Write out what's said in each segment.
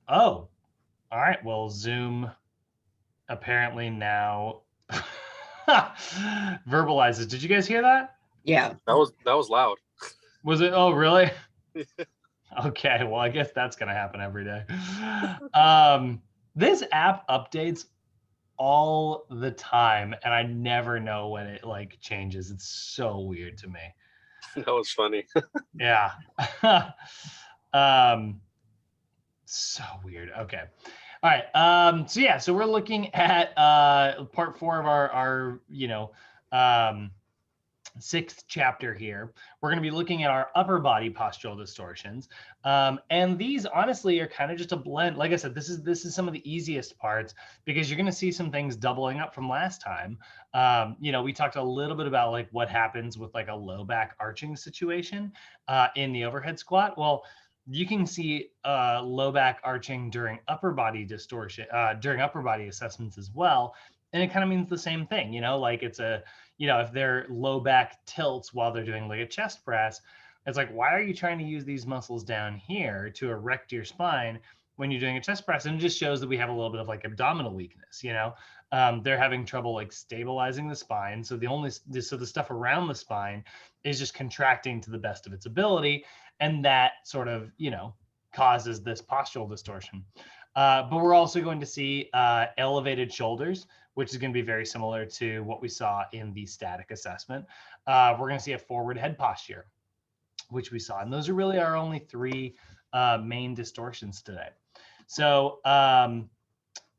Oh, all right. Well, Zoom apparently now verbalizes. Did you guys hear that? Yeah. That was loud. Was it? Oh, really? Okay. Well, I guess that's going to happen every day. This app updates all the time, and I never know when it like changes. It's so weird to me. That was funny. Yeah. um, so weird. Okay. All right. So yeah, so we're looking at part 4 of our um, 6th chapter here. We're going to be looking at our upper body postural distortions, and these honestly are kind of just a blend. Like I said, this is some of the easiest parts because you're going to see some things doubling up from last time. We talked a little bit about like what happens with like a low back arching situation in the overhead squat. Well, you can see low back arching during upper body distortion, during upper body assessments as well. And it kind of means the same thing, like it's if their low back tilts while they're doing like a chest press, it's like, why are you trying to use these muscles down here to erect your spine when you're doing a chest press? And it just shows that we have a little bit of like abdominal weakness, they're having trouble like stabilizing the spine. So the stuff around the spine is just contracting to the best of its ability. And that sort of, causes this postural distortion. But we're also going to see elevated shoulders, which is going to be very similar to what we saw in the static assessment. We're going to see a forward head posture, which we saw. And those are really our only 3 main distortions today. So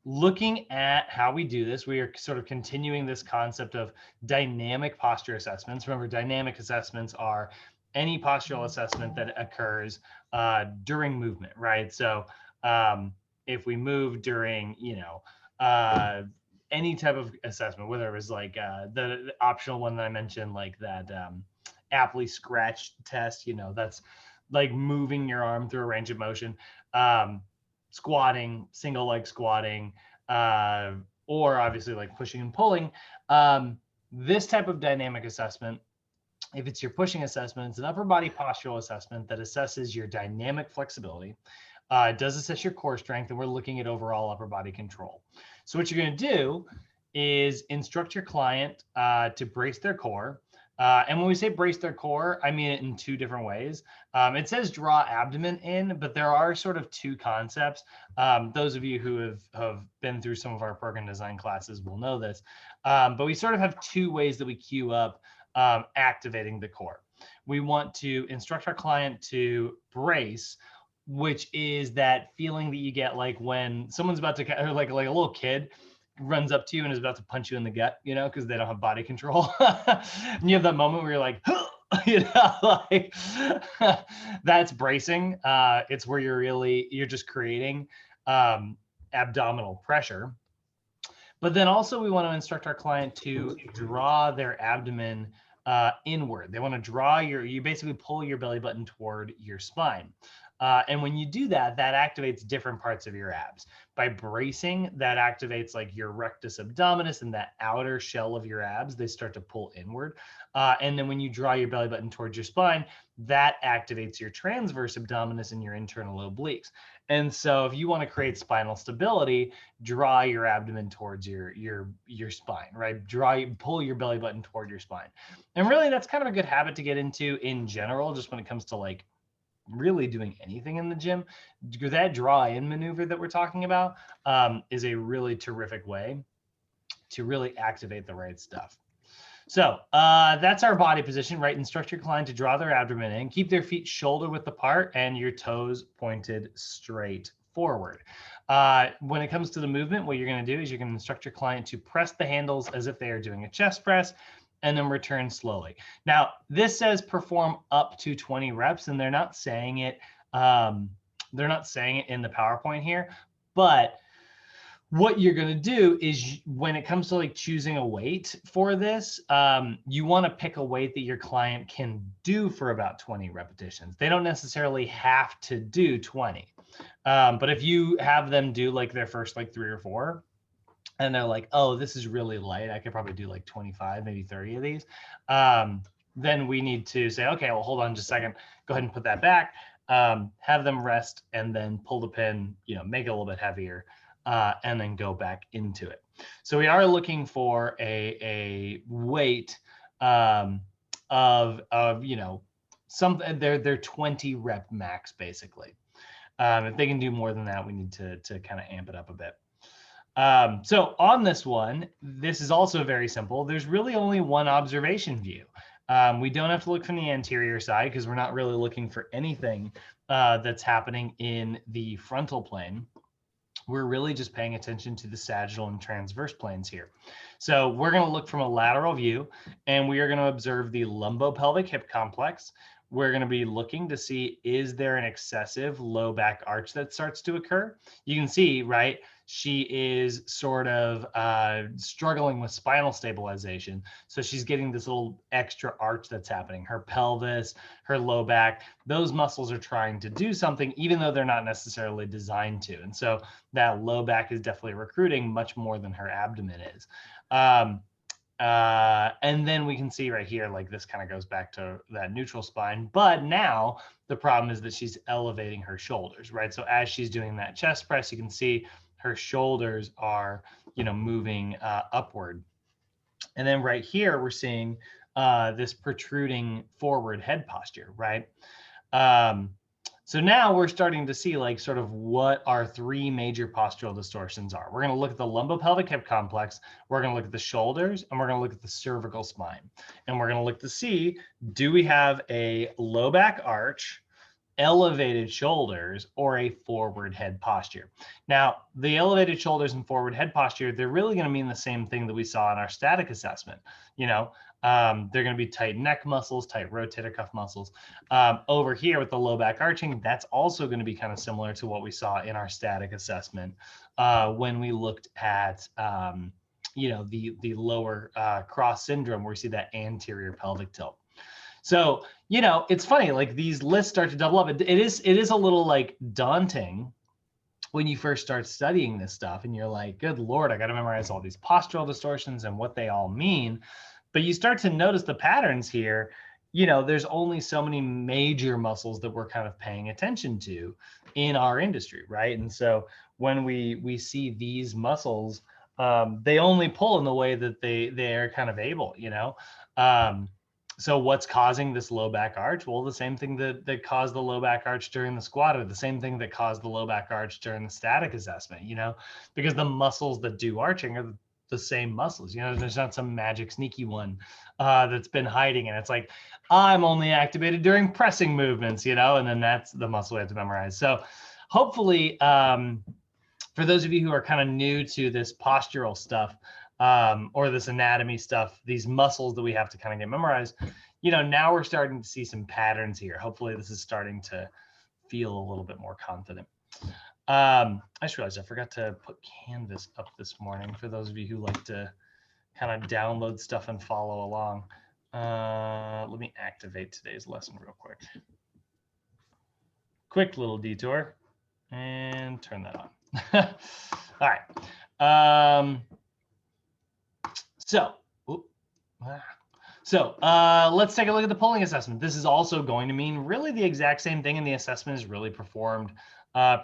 looking at how we do this, we are sort of continuing this concept of dynamic posture assessments. Remember, dynamic assessments are any postural assessment that occurs during movement, right? So if we move during, any type of assessment, whether it was like the optional one that I mentioned, like that Apley scratch test, that's like moving your arm through a range of motion, squatting, single leg squatting, or obviously like pushing and pulling. This type of dynamic assessment, if it's your pushing assessment, it's an upper body postural assessment that assesses your dynamic flexibility. It does assess your core strength, and we're looking at overall upper body control. So what you're going to do is instruct your client to brace their core. And when we say brace their core, I mean it in 2 different ways. It says draw abdomen in, but there are sort of 2 concepts. Those of you who have been through some of our program design classes will know this. But we sort of have 2 ways that we queue up activating the core. We want to instruct our client to brace, which is that feeling that you get like when someone's about to, or like a little kid runs up to you and is about to punch you in the gut, because they don't have body control. And you have that moment where you're like, like that's bracing. It's where you're just creating abdominal pressure. But then also we want to instruct our client to draw their abdomen inward. They want to draw you basically pull your belly button toward your spine. And when you do that, that activates different parts of your abs. By bracing, that activates like your rectus abdominis and that outer shell of your abs. They start to pull inward. And then when you draw your belly button towards your spine, that activates your transverse abdominis and your internal obliques. And so if you want to create spinal stability, draw your abdomen towards your spine, right? Pull your belly button toward your spine. And really that's kind of a good habit to get into in general, just when it comes to like really doing anything in the gym. That draw in maneuver that we're talking about is a really terrific way to really activate the right stuff. So that's our body position, right? Instruct your client to draw their abdomen in, keep their feet shoulder width apart and your toes pointed straight forward. When it comes to the movement, what you're going to do is you're going to instruct your client to press the handles as if they are doing a chest press, and then return slowly. Now, this says perform up to 20 reps, and they're not saying it. They're not saying it in the PowerPoint here, but what you're going to do is when it comes to like choosing a weight for this, you want to pick a weight that your client can do for about 20 repetitions. They don't necessarily have to do 20. But if you have them do like their first like 3 or 4, and they're like, oh, this is really light, I could probably do like 25, maybe 30 of these, then we need to say, okay, well, hold on just a second, go ahead and put that back. have them rest, and then pull the pin, make it a little bit heavier, and then go back into it. So we are looking for a weight of something. They're 20 rep max basically. If they can do more than that, we need to kind of amp it up a bit. So on this one, this is also very simple. There's really only one observation view. We don't have to look from the anterior side because we're not really looking for anything that's happening in the frontal plane. We're really just paying attention to the sagittal and transverse planes here. So we're going to look from a lateral view, and we are going to observe the lumbopelvic hip complex. We're going to be looking to see, is there an excessive low back arch that starts to occur? You can see, right, she is sort of struggling with spinal stabilization. So she's getting this little extra arch that's happening. Her pelvis, her low back, those muscles are trying to do something, even though they're not necessarily designed to. And so that low back is definitely recruiting much more than her abdomen is. And then we can see right here, like this kind of goes back to that neutral spine. But now the problem is that she's elevating her shoulders, right? So as she's doing that chest press, you can see her shoulders are, moving upward. And then right here, we're seeing this protruding forward head posture, right? So now we're starting to see like sort of what our three major postural distortions are. We're going to look at the lumbopelvic hip complex, we're going to look at the shoulders, and we're going to look at the cervical spine. And we're going to look to see, do we have a low back arch, elevated shoulders, or a forward head posture? Now, the elevated shoulders and forward head posture, they're really going to mean the same thing that we saw in our static assessment. They're going to be tight neck muscles, tight rotator cuff muscles. Over here with the low back arching, that's also going to be kind of similar to what we saw in our static assessment when we looked at the lower cross syndrome, where we see that anterior pelvic tilt. So, it's funny, like these lists start to double up. It is a little like daunting when you first start studying this stuff and you're like, good Lord, I got to memorize all these postural distortions and what they all mean. But you start to notice the patterns here. There's only so many major muscles that we're kind of paying attention to in our industry, right? And so when we see these muscles, they only pull in the way that they are kind of able, So what's causing this low back arch? Well, the same thing that caused the low back arch during the squat, or the same thing that caused the low back arch during the static assessment, because the muscles that do arching are the same muscles. There's not some magic sneaky one that's been hiding, and it's like, I'm only activated during pressing movements, and then that's the muscle we have to memorize. So hopefully, for those of you who are kind of new to this postural stuff, or this anatomy stuff, these muscles that we have to kind of get memorized, now we're starting to see some patterns here. Hopefully this is starting to feel a little bit more confident. I just realized I forgot to put Canvas up this morning for those of you who like to kind of download stuff and follow along. Let me activate today's lesson real quick. Quick little detour and turn that on. All right. So let's take a look at the pulling assessment. This is also going to mean really the exact same thing, and the assessment is really performed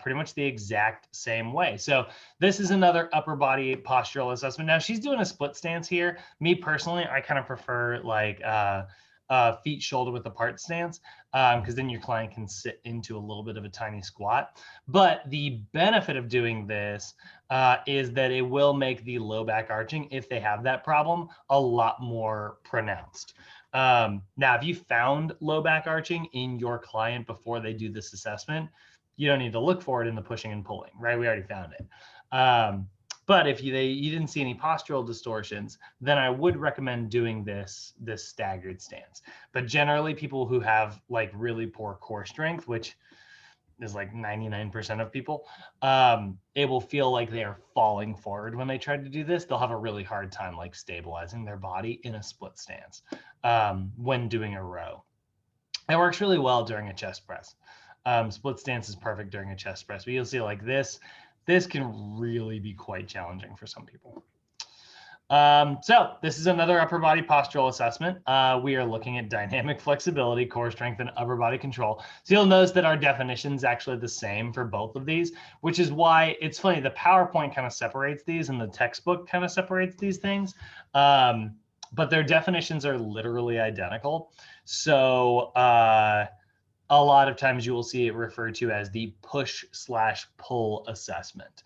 pretty much the exact same way. So this is another upper body postural assessment. Now she's doing a split stance here. Me personally, I kind of prefer like feet shoulder width apart stance, because then your client can sit into a little bit of a tiny squat. But the benefit of doing this is that it will make the low back arching, if they have that problem, a lot more pronounced. Now, if you found low back arching in your client before they do this assessment, you don't need to look for it in the pushing and pulling, right? We already found it. But if you didn't see any postural distortions, then I would recommend doing this staggered stance. But generally, people who have like really poor core strength, which is like 99% of people, it will feel like they are falling forward when they try to do this. They'll have a really hard time like stabilizing their body in a split stance when doing a row. It works really well during a chest press. Split stance is perfect during a chest press, but you'll see like this can really be quite challenging for some people. So this is another upper body postural assessment. We are looking at dynamic flexibility, core strength, and upper body control. So you'll notice that our definition is actually the same for both of these, which is why it's funny. The PowerPoint kind of separates these and the textbook kind of separates these things. But their definitions are literally identical. So a lot of times you will see it referred to as the push/pull assessment.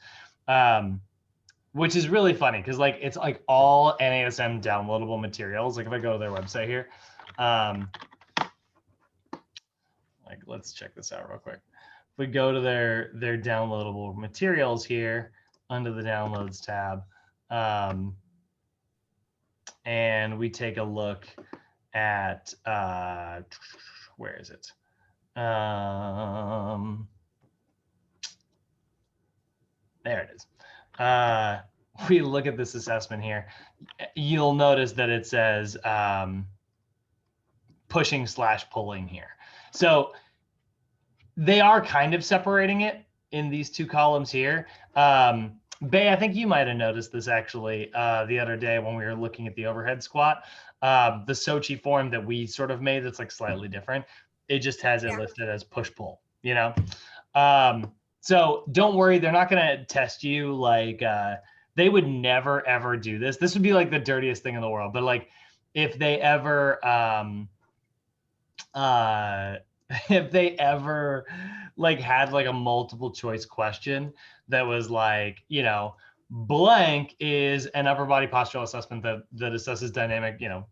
Which is really funny because like it's like all NASM downloadable materials. Like if I go to their website here, like let's check this out real quick. If we go to their downloadable materials here under the downloads tab, and we take a look at where is it? There it is. We look at this assessment here, you'll notice that it says pushing/pulling here. So they are kind of separating it in these two columns here. Bay, I think you might have noticed this actually the other day when we were looking at the overhead squat. The Sochi form that we sort of made that's like slightly different. It just has it listed as push-pull, you know? So don't worry, they're not going to test you like they would never, ever do this. This would be like the dirtiest thing in the world. But like if they ever like had like a multiple choice question that was like, you know, blank is an upper body postural assessment that assesses dynamic, you know,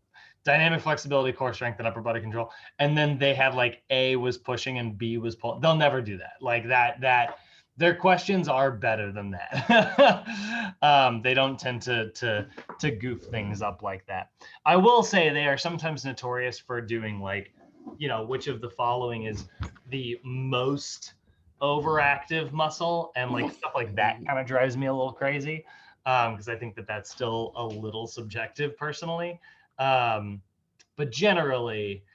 dynamic flexibility, core strength, and upper body control. And then they had like A was pushing and B was pulling. They'll never do that. Like that their questions are better than that. They don't tend to goof things up like that. I will say they are sometimes notorious for doing like, you know, which of the following is the most overactive muscle, and like stuff like that kind of drives me a little crazy because I think that that's still a little subjective personally. But generally,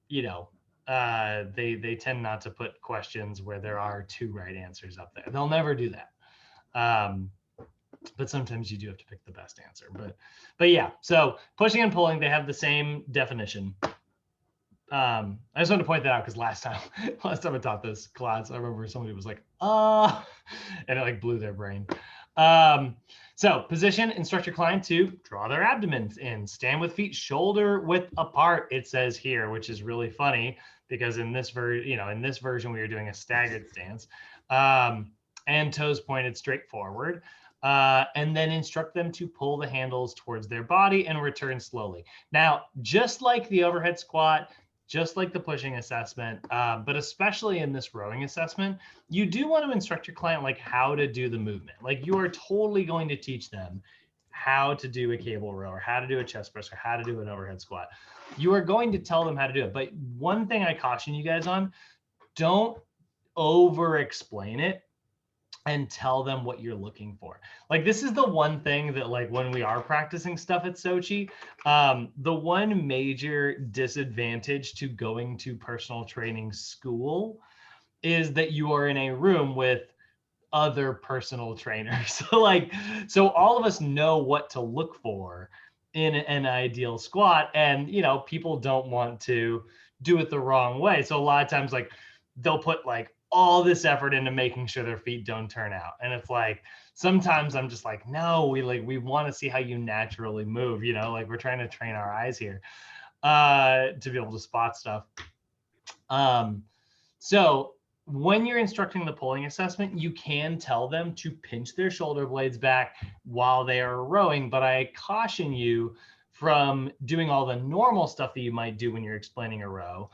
you know, they tend not to put questions where there are two right answers up there. They'll never do that. But sometimes you do have to pick the best answer. But yeah, so pushing and pulling, they have the same definition. I just wanted to point that out because last time I taught this class, I remember somebody was like, and it like blew their brain. So position, instruct your client to draw their abdomens in, stand with feet shoulder width apart, it says here, which is really funny because in this version we were doing a staggered stance, and toes pointed straight forward. And then instruct them to pull the handles towards their body and return slowly. Now, just like the overhead squat, just like the pushing assessment, but especially in this rowing assessment, you do want to instruct your client like how to do the movement. Like you are totally going to teach them how to do a cable row or how to do a chest press or how to do an overhead squat. You are going to tell them how to do it. But one thing I caution you guys on, don't over explain it and tell them what you're looking for. Like this is the one thing that like when we are practicing stuff at Sochi, the one major disadvantage to going to personal training school is that you are in a room with other personal trainers. So all of us know what to look for in an ideal squat, and you know, people don't want to do it the wrong way. So a lot of times like they'll put like all this effort into making sure their feet don't turn out. And it's like, sometimes I'm just like, no, we want to see how you naturally move, you know, like we're trying to train our eyes here to be able to spot stuff. So when you're instructing the pulling assessment, you can tell them to pinch their shoulder blades back while they are rowing, but I caution you from doing all the normal stuff that you might do when you're explaining a row,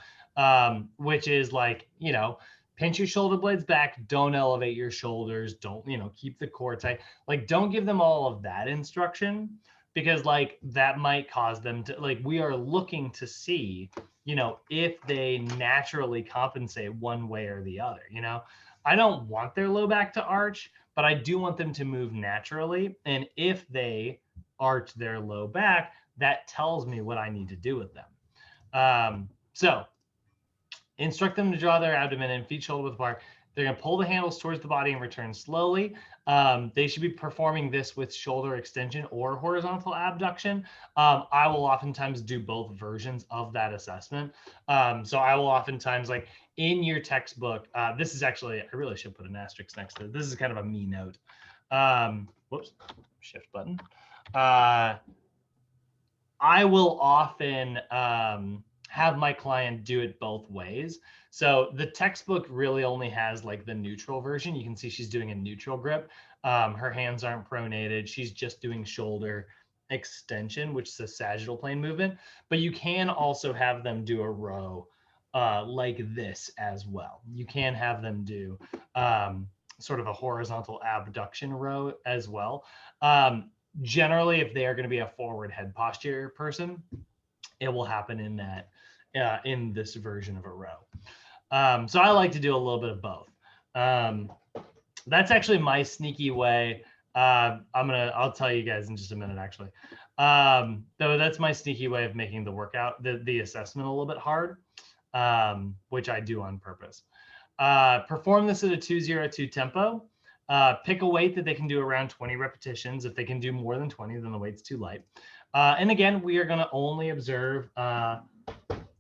which is like, you know, pinch your shoulder blades back, don't elevate your shoulders, don't, you know, keep the core tight. Like, don't give them all of that instruction because like that might cause them to, like, we are looking to see, you know, if they naturally compensate one way or the other, you know. I don't want their low back to arch, but I do want them to move naturally. And if they arch their low back, that tells me what I need to do with them. So instruct them to draw their abdomen in, feet shoulder width apart. They're going to pull the handles towards the body and return slowly. They should be performing this with shoulder extension or horizontal abduction. I will oftentimes do both versions of that assessment. So I will oftentimes, like in your textbook, this is actually, I really should put an asterisk next to it. This is kind of a me note. Whoops, shift button. I will often have my client do it both ways. So the textbook really only has like the neutral version. You can see she's doing a neutral grip. Her hands aren't pronated. She's just doing shoulder extension, which is a sagittal plane movement. But you can also have them do a row like this as well. You can have them do sort of a horizontal abduction row as well. Generally, if they are going to be a forward head posture person, it will happen in that in this version of a row. So I like to do a little bit of both. That's actually my sneaky way. I'll tell you guys in just a minute, actually. Though that's my sneaky way of making the workout, the assessment a little bit hard, which I do on purpose. Perform this at a 2-0-2 tempo. Pick a weight that they can do around 20 repetitions. If they can do more than 20, then the weight's too light. And again, we are going to only observe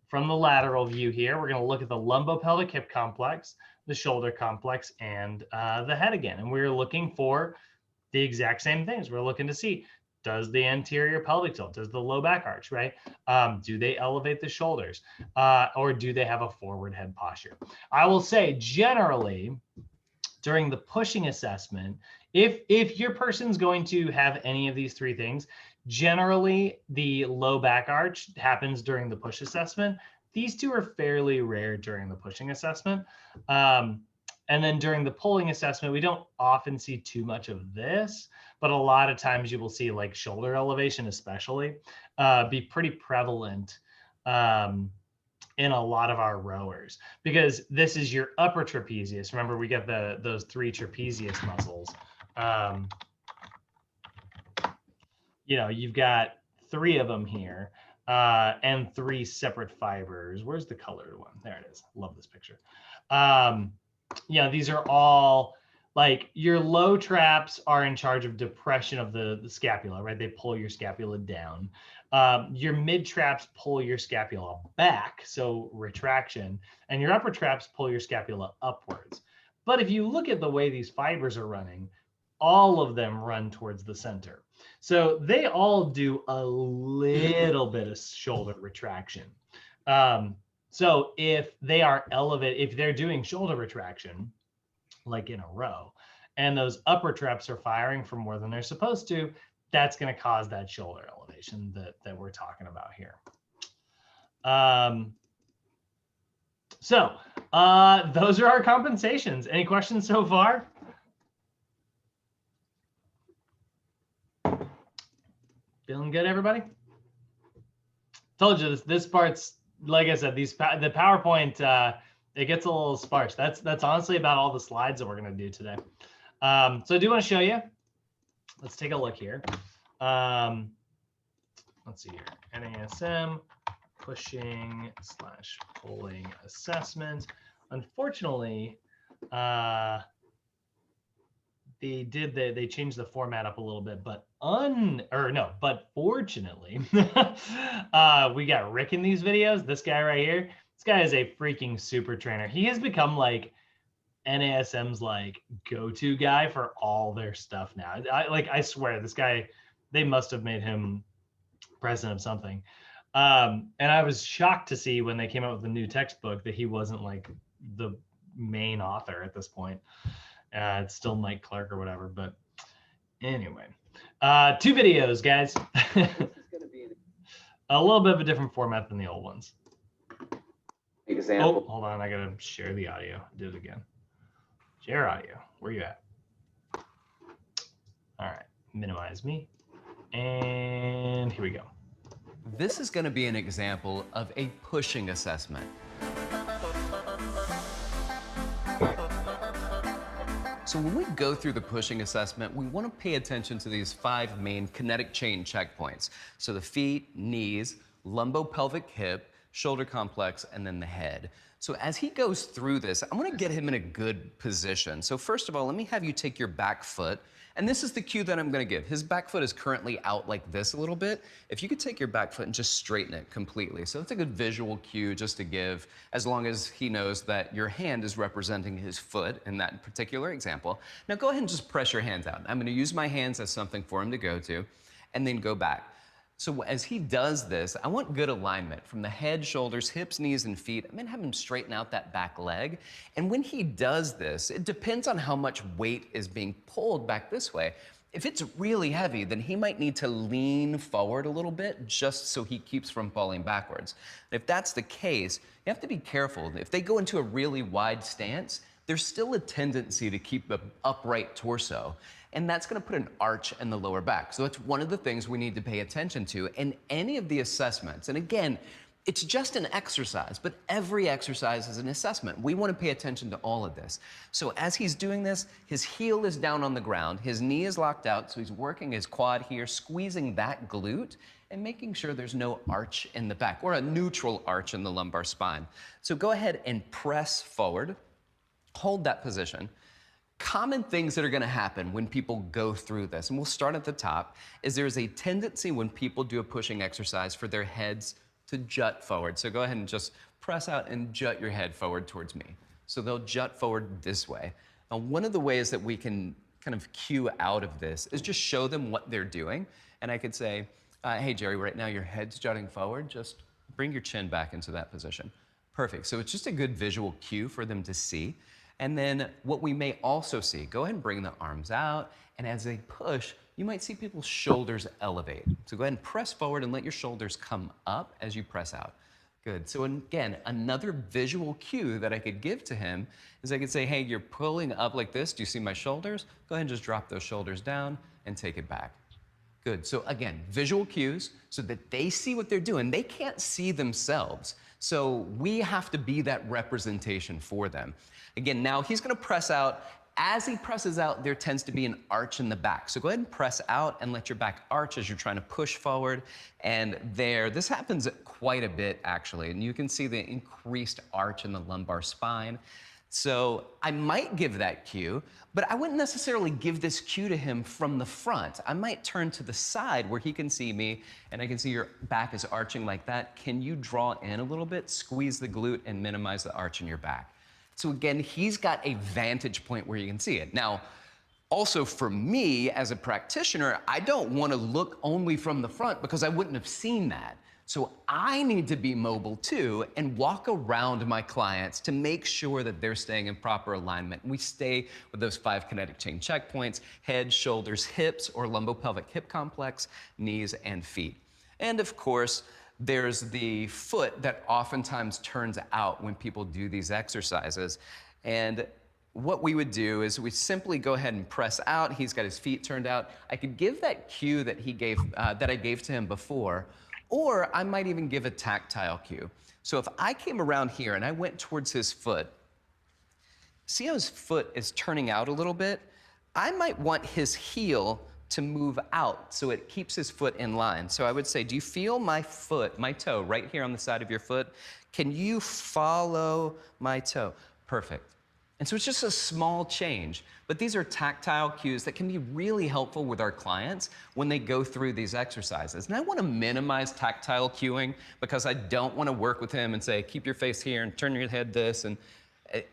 from the lateral view here. We're going to look at the lumbopelvic hip complex, the shoulder complex, and the head again. And we're looking for the exact same things. We're looking to see, does the anterior pelvic tilt, does the low back arch, right? Do they elevate the shoulders, or do they have a forward head posture? I will say generally during the pushing assessment, if your person's going to have any of these three things, generally the low back arch happens during the push assessment. These two are fairly rare during the pushing assessment. And then during the pulling assessment, we don't often see too much of this, but a lot of times you will see like shoulder elevation especially be pretty prevalent in a lot of our rowers, because this is your upper trapezius. Remember, we get those 3 trapezius muscles. You know, you've got 3 of them here and 3 separate fibers. Where's the colored one? There it is. Love this picture. Yeah, these are all like your low traps are in charge of depression of the scapula, right? They pull your scapula down. Your mid traps pull your scapula back, so retraction, and your upper traps pull your scapula upwards. But if you look at the way these fibers are running, all of them run towards the center. So they all do a little bit of shoulder retraction. So if they are elevated, if they're doing shoulder retraction, like in a row, and those upper traps are firing for more than they're supposed to, that's going to cause that shoulder elevation that we're talking about here. So those are our compensations. Any questions so far? Feeling good, everybody? Told you this part's, like I said, the PowerPoint, it gets a little sparse. That's honestly about all the slides that we're going to do today. So I do want to show you. Let's take a look here. Let's see here. NASM pushing / pulling assessment. Unfortunately, they changed the format up a little bit, but fortunately, we got Rick in these videos. This guy right here. This guy is a freaking super trainer. He has become like NASM's like go-to guy for all their stuff now. I swear this guy, they must have made him president of something. And I was shocked to see when they came out with the new textbook that he wasn't like the main author at this point. It's still Mike Clark or whatever, but anyway, 2 videos, guys. A little bit of a different format than the old ones. Example. Oh, hold on, I gotta share the audio. Do it again. Share audio. Where you at? All right, minimize me, and here we go. This is going to be an example of a pushing assessment. So when we go through the pushing assessment, we want to pay attention to these 5 main kinetic chain checkpoints. So the feet, knees, lumbopelvic hip, shoulder complex, and then the head. So as he goes through this, I'm gonna get him in a good position. So first of all, let me have you take your back foot, and this is the cue that I'm gonna give. His back foot is currently out like this a little bit. If you could take your back foot and just straighten it completely. So it's a good visual cue just to give, as long as he knows that your hand is representing his foot in that particular example. Now go ahead and just press your hands out. I'm gonna use my hands as something for him to go to, and then go back. So as he does this, I want good alignment from the head, shoulders, hips, knees, and feet. I'm gonna have him straighten out that back leg. And when he does this, it depends on how much weight is being pulled back this way. If it's really heavy, then he might need to lean forward a little bit just so he keeps from falling backwards. If that's the case, you have to be careful. If they go into a really wide stance, there's still a tendency to keep an upright torso, and that's gonna put an arch in the lower back. So that's one of the things we need to pay attention to in any of the assessments. And again, it's just an exercise, but every exercise is an assessment. We wanna pay attention to all of this. So as he's doing this, his heel is down on the ground, his knee is locked out, so he's working his quad here, squeezing that glute, and making sure there's no arch in the back, or a neutral arch in the lumbar spine. So go ahead and press forward, hold that position. Common things that are gonna happen when people go through this, and we'll start at the top, is there's a tendency when people do a pushing exercise for their heads to jut forward. So go ahead and just press out and jut your head forward towards me. So they'll jut forward this way. Now, one of the ways that we can kind of cue out of this is just show them what they're doing. And I could say, hey, Jerry, right now your head's jutting forward. Just bring your chin back into that position. Perfect. So it's just a good visual cue for them to see. And then what we may also see, go ahead and bring the arms out, and as they push, you might see people's shoulders elevate. So go ahead and press forward and let your shoulders come up as you press out. Good. So again, another visual cue that I could give to him is I could say, hey, you're pulling up like this. Do you see my shoulders? Go ahead and just drop those shoulders down and take it back. Good. So again, visual cues so that they see what they're doing. They can't see themselves. So we have to be that representation for them. Again, now he's going to press out. As he presses out, there tends to be an arch in the back. So go ahead and press out and let your back arch as you're trying to push forward. And there, this happens quite a bit actually. And you can see the increased arch in the lumbar spine. So I might give that cue, but I wouldn't necessarily give this cue to him from the front. I might turn to the side where he can see me, and I can see your back is arching like that. Can you draw in a little bit, squeeze the glute, and minimize the arch in your back? So again, he's got a vantage point where you can see it. Now, also for me as a practitioner, I don't want to look only from the front because I wouldn't have seen that. So I need to be mobile too and walk around my clients to make sure that they're staying in proper alignment. We stay with those 5 kinetic chain checkpoints: head, shoulders, hips, or lumbopelvic hip complex, knees, and feet. And of course, there's the foot that oftentimes turns out when people do these exercises. And what we would do is we simply go ahead and press out. He's got his feet turned out. I could give that cue that he gave, that I gave to him before, or I might even give a tactile cue. So if I came around here and I went towards his foot, see how his foot is turning out a little bit? I might want his heel to move out so it keeps his foot in line. So I would say, do you feel my foot, my toe, right here on the side of your foot? Can you follow my toe? Perfect. And so it's just a small change, but these are tactile cues that can be really helpful with our clients when they go through these exercises. And I want to minimize tactile cueing because I don't want to work with him and say, keep your face here and turn your head this. And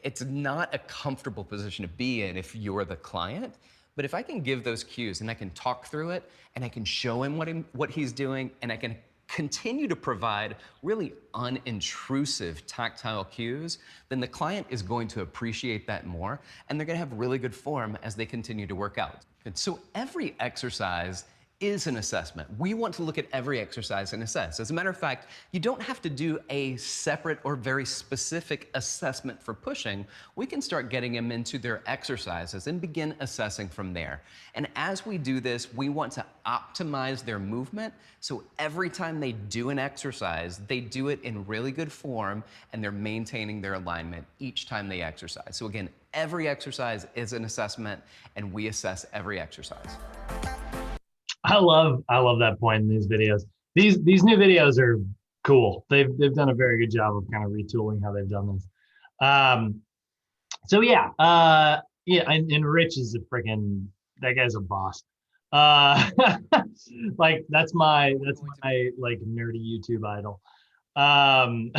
it's not a comfortable position to be in if you're the client. But if I can give those cues and I can talk through it and I can show him what he's doing and I can continue to provide really unintrusive tactile cues, then the client is going to appreciate that more and they're going to have really good form as they continue to work out. And so every exercise is an assessment. We want to look at every exercise and assess. As a matter of fact, you don't have to do a separate or very specific assessment for pushing. We can start getting them into their exercises and begin assessing from there. And as we do this, we want to optimize their movement. So every time they do an exercise, they do it in really good form and they're maintaining their alignment each time they exercise. So again, every exercise is an assessment and we assess every exercise. I love that point in these videos. These new videos are Cool. They've done a very good job of kind of retooling how they've done this. So yeah, and Rich is a freaking, that guy's a boss. Uh, like that's my like nerdy YouTube idol. Um,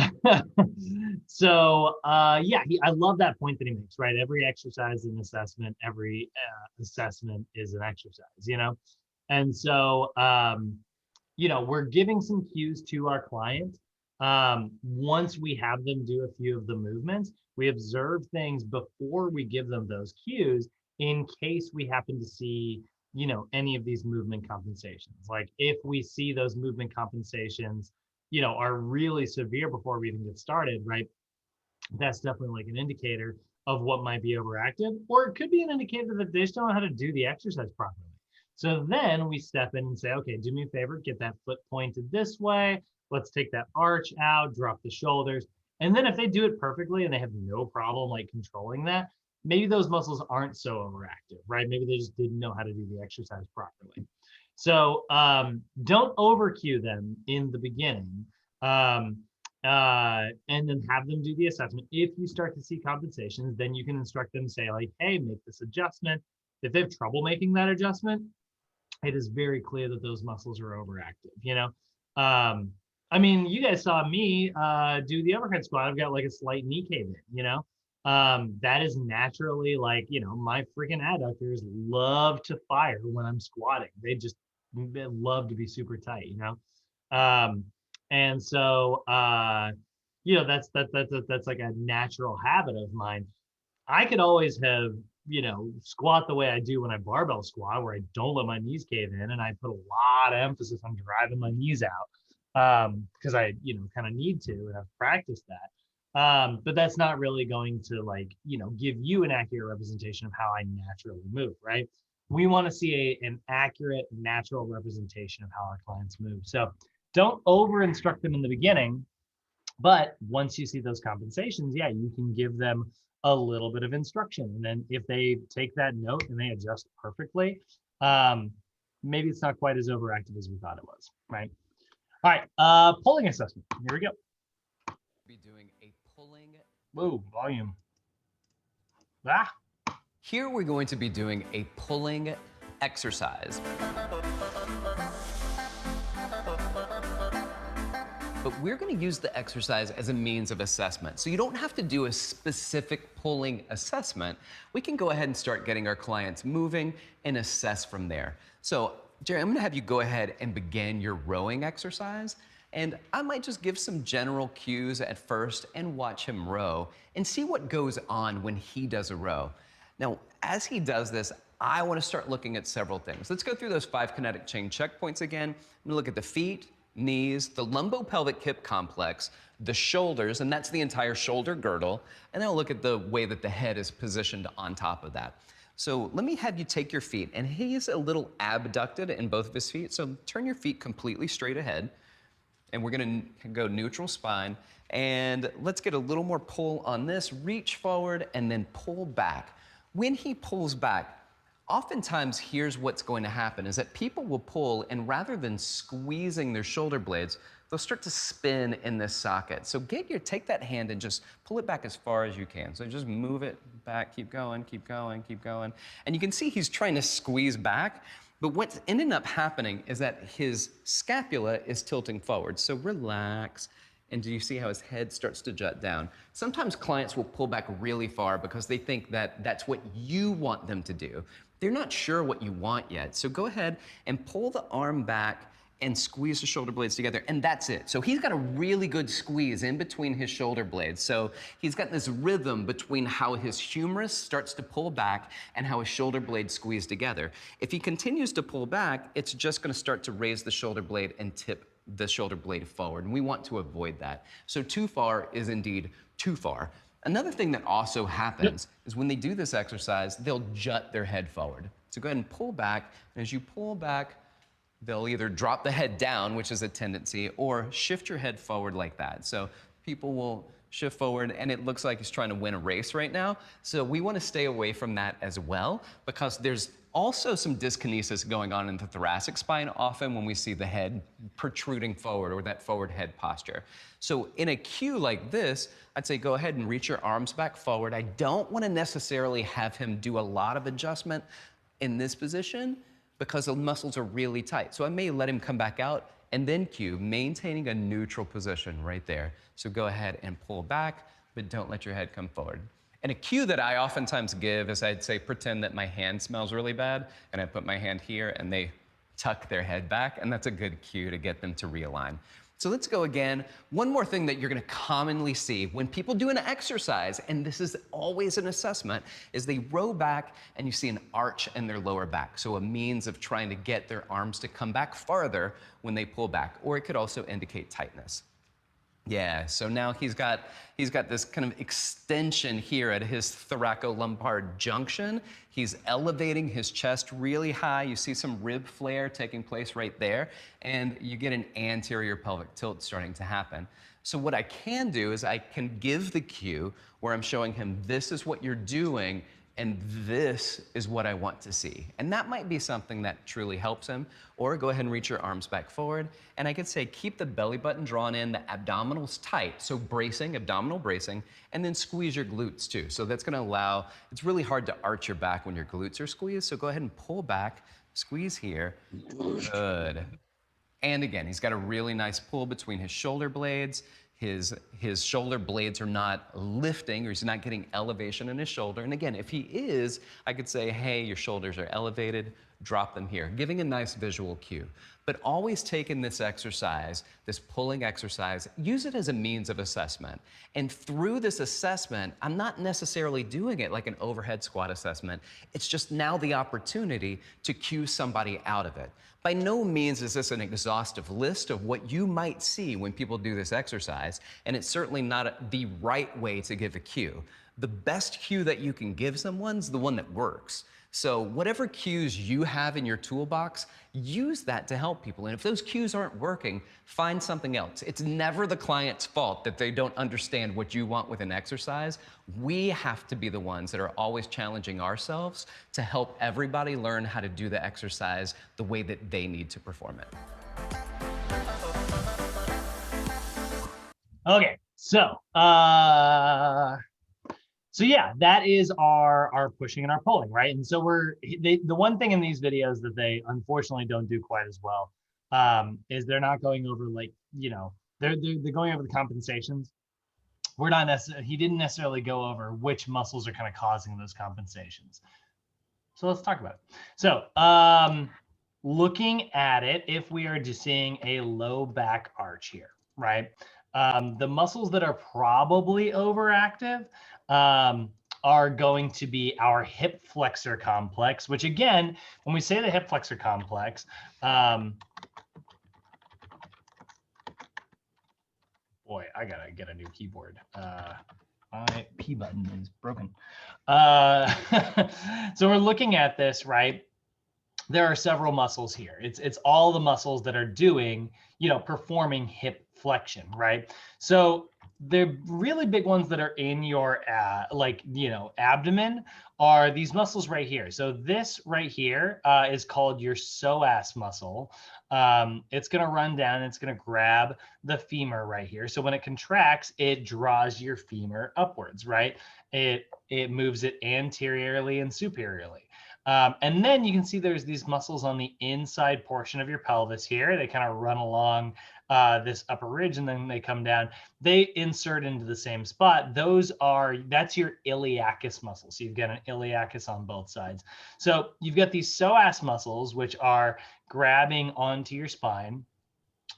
so yeah, I love that point that he makes, right? Every exercise is an assessment, every assessment is an exercise, you know? And so, we're giving some cues to our client. Once we have them do a few of the movements, we observe things before we give them those cues in case we happen to see, any of these movement compensations. Like if we see those movement compensations, are really severe before we even get started, right? That's definitely like an indicator of what might be overactive, or it could be an indicator that they just don't know how to do the exercise properly. So then we step in and say, okay, do me a favor, get that foot pointed this way. Let's take that arch out, drop the shoulders. And then if they do it perfectly and they have no problem like controlling that, maybe those muscles aren't so overactive, right? Maybe they just didn't know how to do the exercise properly. So don't over cue them in the beginning. And then have them do the assessment. If you start to see compensations, then you can instruct them, say like, hey, make this adjustment. If they have trouble making that adjustment, it is very clear that those muscles are overactive, I mean, you guys saw me do the overhead squat. I've got like a slight knee cave in, that is naturally like, my freaking adductors love to fire when I'm squatting. They love to be super tight, and so that's like a natural habit of mine. I could always have, squat the way I do when I barbell squat, where I don't let my knees cave in, and I put a lot of emphasis on driving my knees out, because I, kind of need to, and I've practiced that. But that's not really going to like, give you an accurate representation of how I naturally move, right? We want to see an accurate, natural representation of how our clients move. So don't over instruct them in the beginning, but once you see those compensations, yeah, you can give them a little bit of instruction. And then if they take that note and they adjust perfectly, maybe it's not quite as overactive as we thought it was, right? All right, pulling assessment. Here we go. Be doing a pulling. Whoa, volume. Here we're going to be doing a pulling exercise. But we're going to use the exercise as a means of assessment. So you don't have to do a specific pulling assessment. We can go ahead and start getting our clients moving and assess from there. So Jerry, I'm going to have you go ahead and begin your rowing exercise. And I might just give some general cues at first and watch him row and see what goes on when he does a row. Now, as he does this, I want to start looking at several things. Let's go through those 5 kinetic chain checkpoints again. I'm going to look at the feet, knees, the lumbopelvic hip complex, the shoulders, and that's the entire shoulder girdle, and then I'll look at the way that the head is positioned on top of that. So let me have you take your feet, and he's a little abducted in both of his feet, so turn your feet completely straight ahead, and we're gonna go neutral spine, and let's get a little more pull on this, reach forward, and then pull back. When he pulls back, oftentimes here's what's going to happen is that people will pull, and rather than squeezing their shoulder blades, they'll start to spin in this socket. So take that hand and just pull it back as far as you can. So just move it back, keep going, keep going, keep going. And you can see he's trying to squeeze back, but what's ended up happening is that his scapula is tilting forward. So relax. And do you see how his head starts to jut down? Sometimes clients will pull back really far because they think that that's what you want them to do. They're not sure what you want yet. So go ahead and pull the arm back and squeeze the shoulder blades together, and that's it. So he's got a really good squeeze in between his shoulder blades. So he's got this rhythm between how his humerus starts to pull back and how his shoulder blades squeeze together. If he continues to pull back, it's just gonna start to raise the shoulder blade and tip the shoulder blade forward, and we want to avoid that. So too far is indeed too far. Another thing that also happens is when they do this exercise, they'll jut their head forward. So go ahead and pull back, and as you pull back, they'll either drop the head down, which is a tendency, or shift your head forward like that. So people will shift forward, and it looks like he's trying to win a race right now. So we want to stay away from that as well, because there's also some dyskinesis going on in the thoracic spine often when we see the head protruding forward or that forward head posture. So in a cue like this, I'd say go ahead and reach your arms back forward. I don't want to necessarily have him do a lot of adjustment in this position because the muscles are really tight. So I may let him come back out and then cue, maintaining a neutral position right there. So go ahead and pull back, but don't let your head come forward. And a cue that I oftentimes give is I'd say, pretend that my hand smells really bad, and I put my hand here, and they tuck their head back, and that's a good cue to get them to realign. So let's go again. One more thing that you're gonna commonly see when people do an exercise, and this is always an assessment, is they row back and you see an arch in their lower back. So a means of trying to get their arms to come back farther when they pull back, or it could also indicate tightness. Yeah, so now he's got this kind of extension here at his thoracolumbar junction. He's elevating his chest really high. You see some rib flare taking place right there, and you get an anterior pelvic tilt starting to happen. So what I can do is I can give the cue where I'm showing him, this is what you're doing, and this is what I want to see. And that might be something that truly helps him. Or go ahead and reach your arms back forward. And I could say, keep the belly button drawn in, the abdominals tight. So bracing, abdominal bracing, and then squeeze your glutes too. So that's gonna allow, it's really hard to arch your back when your glutes are squeezed. So go ahead and pull back, squeeze here, good. And again, he's got a really nice pull between his shoulder blades. His shoulder blades are not lifting, or he's not getting elevation in his shoulder. And again, if he is, I could say, hey, your shoulders are elevated, drop them here, giving a nice visual cue. But always take in this exercise, this pulling exercise, use it as a means of assessment. And through this assessment, I'm not necessarily doing it like an overhead squat assessment. It's just now the opportunity to cue somebody out of it. By no means is this an exhaustive list of what you might see when people do this exercise, and it's certainly not the right way to give a cue. The best cue that you can give someone's the one that works. So whatever cues you have in your toolbox, use that to help people. And if those cues aren't working, find something else. It's never the client's fault that they don't understand what you want with an exercise. We have to be the ones that are always challenging ourselves to help everybody learn how to do the exercise the way that they need to perform it. Okay, so yeah, that is our pushing and our pulling, right? And so the one thing in these videos that they unfortunately don't do quite as well is they're not going over, like, you know, they're going over the compensations. We're not necessarily, he didn't necessarily go over which muscles are kind of causing those compensations. So let's talk about it. So looking at it, if we are just seeing a low back arch here, right? The muscles that are probably overactive are going to be our hip flexor complex, which again, when we say the hip flexor complex, boy, I gotta get a new keyboard. My P button is broken. So we're looking at this, right? There are several muscles here. It's all the muscles that are doing, you know, performing hip flexion, right? So the really big ones that are in your like, you know, abdomen are these muscles right here. So this right here is called your psoas muscle. It's going to run down, it's going to grab the femur right here. So when it contracts, it draws your femur upwards, right? It moves it anteriorly and superiorly. And then you can see there's these muscles on the inside portion of your pelvis here. They kind of run along this upper ridge, and then they come down. They insert into the same spot. That's your iliacus muscle. So you've got an iliacus on both sides. So you've got these psoas muscles, which are grabbing onto your spine,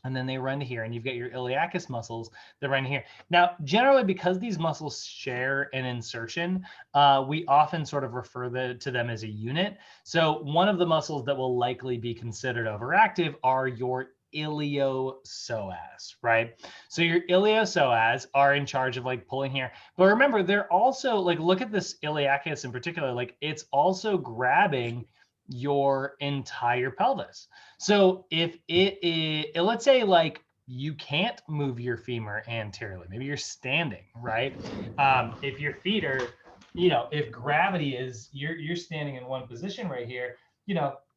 and then they run to here, and you've got your iliacus muscles that run here. Now, generally, because these muscles share an insertion, we often sort of refer to them as a unit. So one of the muscles that will likely be considered overactive are your iliopsoas, right? So your iliopsoas are in charge of, like, pulling here. But remember, they're also, like, look at this iliacus in particular, like, it's also grabbing your entire pelvis. So if it is, let's say, like, you can't move your femur anteriorly. Maybe you're standing, right? If your feet are, if gravity is, you're standing in one position right here,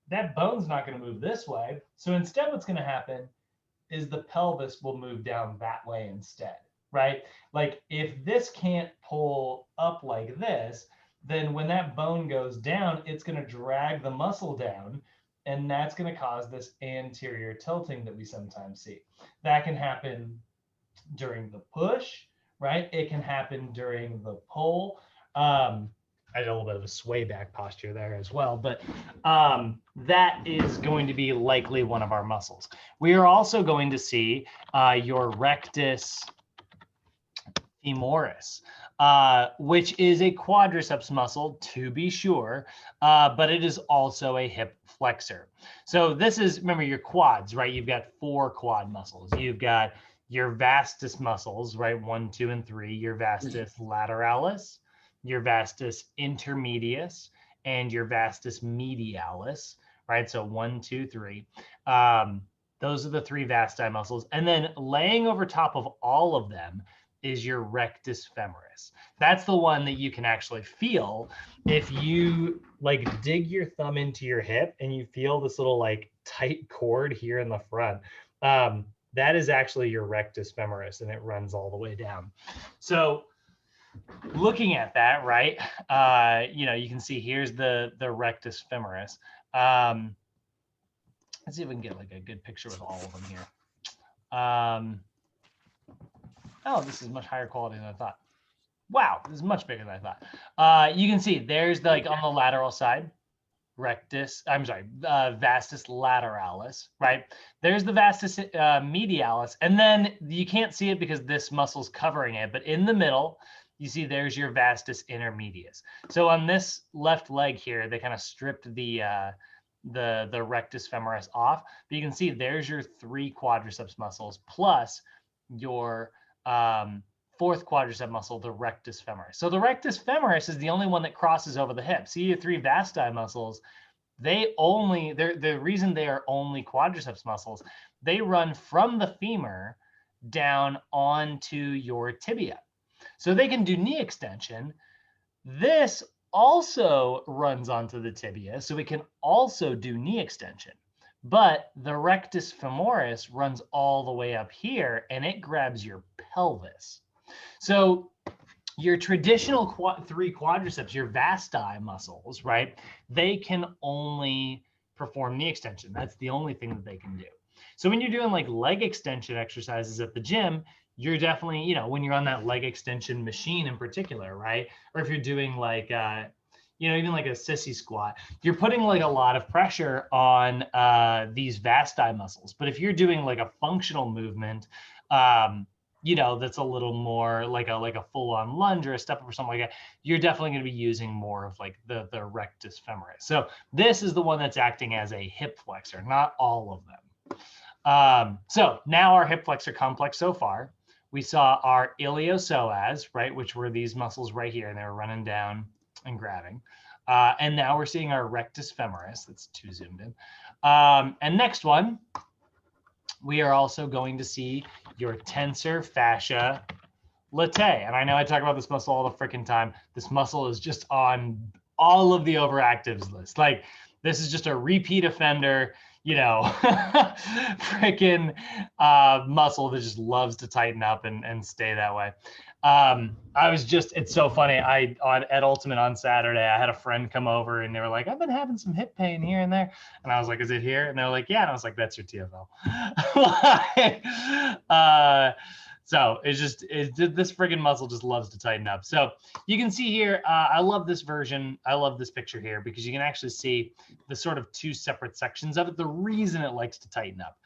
that bone's not going to move this way. So instead, what's going to happen is the pelvis will move down that way instead, right? Like if this can't pull up like this, then when that bone goes down, it's going to drag the muscle down, and that's going to cause this anterior tilting that we sometimes see. That can happen during the push, right? It can happen during the pull. I did a little bit of a sway back posture there as well, but that is going to be likely one of our muscles. We are also going to see your rectus femoris, which is a quadriceps muscle, to be sure, but it is also a hip flexor. So this is, remember your quads, right? You've got 4 quad muscles. You've got your vastus muscles, right? 1, 2, and 3, your vastus lateralis, your vastus intermedius, and your vastus medialis, right? So 1, 2, 3. Those are the 3 vasti muscles. And then laying over top of all of them is your rectus femoris. That's the one that you can actually feel if you like dig your thumb into your hip and you feel this little like tight cord here in the front. That is actually your rectus femoris, and it runs all the way down. So looking at that, right, you can see here's the rectus femoris. Let's see if we can get like a good picture with all of them here. Oh, this is much higher quality than I thought. Wow, this is much bigger than I thought. You can see there's like on the lateral side, vastus lateralis, right? There's the vastus medialis, and then you can't see it because this muscle's covering it, but in the middle, you see there's your vastus intermedius. So on this left leg here, they kind of stripped the rectus femoris off, but you can see there's your 3 quadriceps muscles plus your 4th quadricep muscle, the rectus femoris. So the rectus femoris is the only one that crosses over the hip. See your 3 vasti muscles, the reason they are only quadriceps muscles, they run from the femur down onto your tibia. So they can do knee extension. This also runs onto the tibia, so it can also do knee extension. But the rectus femoris runs all the way up here, and it grabs your pelvis. So your traditional 3 quadriceps, your vasti muscles, right? They can only perform knee extension. That's the only thing that they can do. So when you're doing like leg extension exercises at the gym, you're definitely, when you're on that leg extension machine in particular, right? Or if you're doing like, even like a sissy squat, you're putting like a lot of pressure on these vasti muscles. But if you're doing like a functional movement, that's a little more like a full-on lunge or a step up or something like that, you're definitely going to be using more of like the rectus femoris. So this is the one that's acting as a hip flexor, not all of them. So now our hip flexor complex so far, we saw our iliopsoas, right, which were these muscles right here, and they were running down and grabbing. And now we're seeing our rectus femoris. That's too zoomed in. And next one, we are also going to see your tensor fascia latae. And I know I talk about this muscle all the freaking time. This muscle is just on all of the overactives list. Like this is just a repeat offender, freaking muscle that just loves to tighten up and stay that way. It's so funny. At Ultimate on Saturday, I had a friend come over and they were like, I've been having some hip pain here and there. And I was like, is it here? And they were like, yeah. And I was like, that's your TFL. So this friggin' muscle just loves to tighten up. So you can see here, I love this version. I love this picture here because you can actually see the sort of 2 separate sections of it. The reason it likes to tighten up.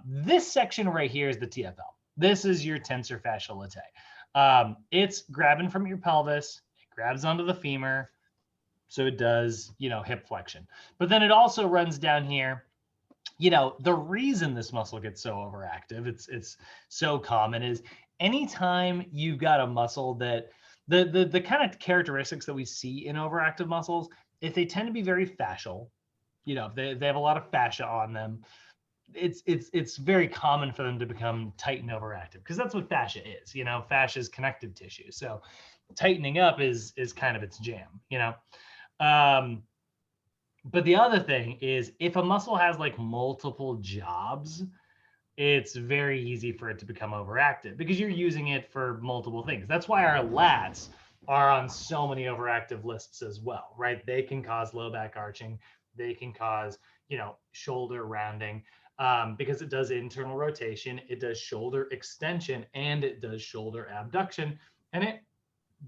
This section right here is the TFL. This is your tensor fascia latae. It's grabbing from your pelvis. It grabs onto the femur. So it does, hip flexion. But then it also runs down here. The reason this muscle gets so overactive, it's so common, is anytime you've got a muscle that the kind of characteristics that we see in overactive muscles, if they tend to be very fascial, if they have a lot of fascia on them, it's very common for them to become tight and overactive because that's what fascia is. You know, fascia is connective tissue. So tightening up is kind of its jam, you know. But the other thing is if a muscle has like multiple jobs, it's very easy for it to become overactive because you're using it for multiple things. That's why our lats are on so many overactive lists as well, right? They can cause low back arching. They can cause, you know, shoulder rounding because it does internal rotation, it does shoulder extension, and it does shoulder abduction. And it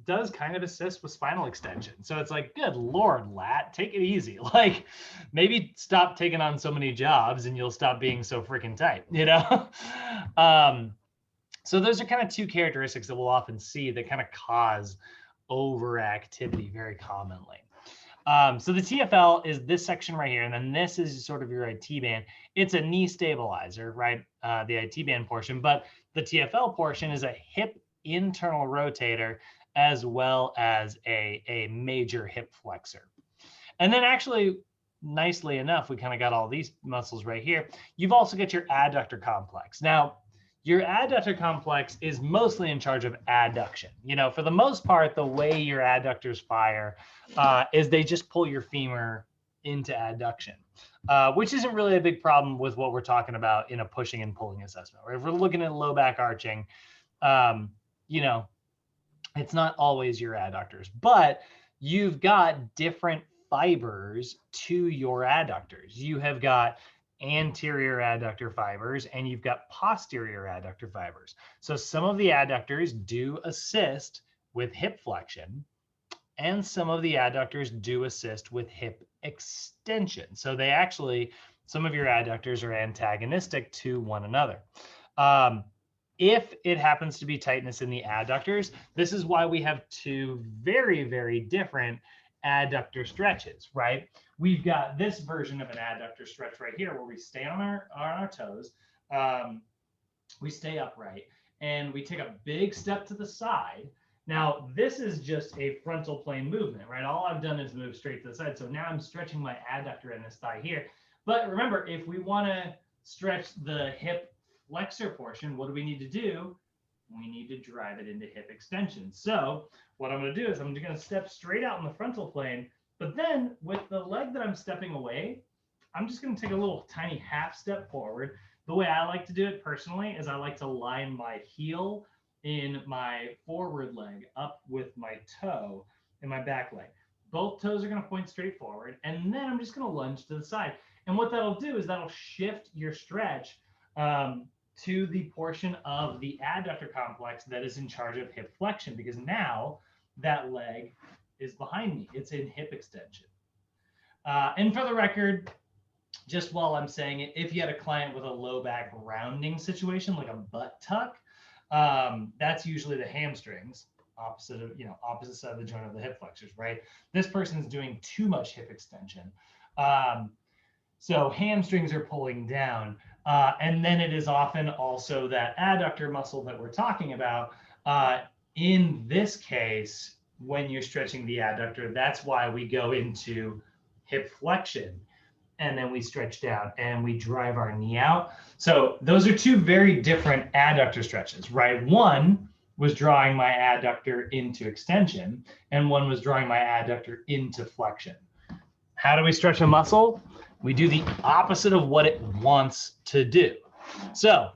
does kind of assist with spinal extension. So it's like, good Lord, lat, take it easy. Like maybe stop taking on so many jobs and you'll stop being so freaking tight, you know? So those are kind of two characteristics that we'll often see that kind of cause overactivity very commonly. So the TFL is this section right here, and then this is sort of your IT band. It's a knee stabilizer, right? The IT band portion, but the TFL portion is a hip internal rotator as well as a major hip flexor. And then actually, nicely enough, we kind of got all these muscles right here. You've also got your adductor complex. Now, your adductor complex is mostly in charge of adduction. You know, for the most part, the way your adductors fire is they just pull your femur into adduction, which isn't really a big problem with what we're talking about in a pushing and pulling assessment. Right? If we're looking at low back arching, you know, it's not always your adductors, but you've got different fibers to your adductors. You have got anterior adductor fibers and you've got posterior adductor fibers. So some of the adductors do assist with hip flexion and some of the adductors do assist with hip extension. So they actually, some of your adductors are antagonistic to one another. If it happens to be tightness in the adductors, this is why we have two very, very different adductor stretches, right? We've got this version of an adductor stretch right here where we stay on our toes, we stay upright, and we take a big step to the side. Now, this is just a frontal plane movement, right? All I've done is move straight to the side. So now I'm stretching my adductor in this thigh here. But remember, if we want to stretch the hip flexor portion, what do we need to do? We need to drive it into hip extension. So what I'm going to do is I'm going to step straight out in the frontal plane, but then with the leg that I'm stepping away, I'm just going to take a little tiny half step forward. The way I like to do it personally is I like to line my heel in my forward leg up with my toe in my back leg. Both toes are going to point straight forward, and then I'm just going to lunge to the side. And what that'll do is that'll shift your stretch to the portion of the adductor complex that is in charge of hip flexion, because now that leg is behind me. It's in hip extension. And for the record, just while I'm saying it, if you had a client with a low back rounding situation, like a butt tuck, that's usually the hamstrings, opposite side of the joint of the hip flexors, right? This person's doing too much hip extension. So hamstrings are pulling down. And then it is often also that adductor muscle that we're talking about. In this case, when you're stretching the adductor, that's why we go into hip flexion. And then we stretch down and we drive our knee out. So those are two very different adductor stretches, right? One was drawing my adductor into extension, and one was drawing my adductor into flexion. How do we stretch a muscle? We do the opposite of what it wants to do. So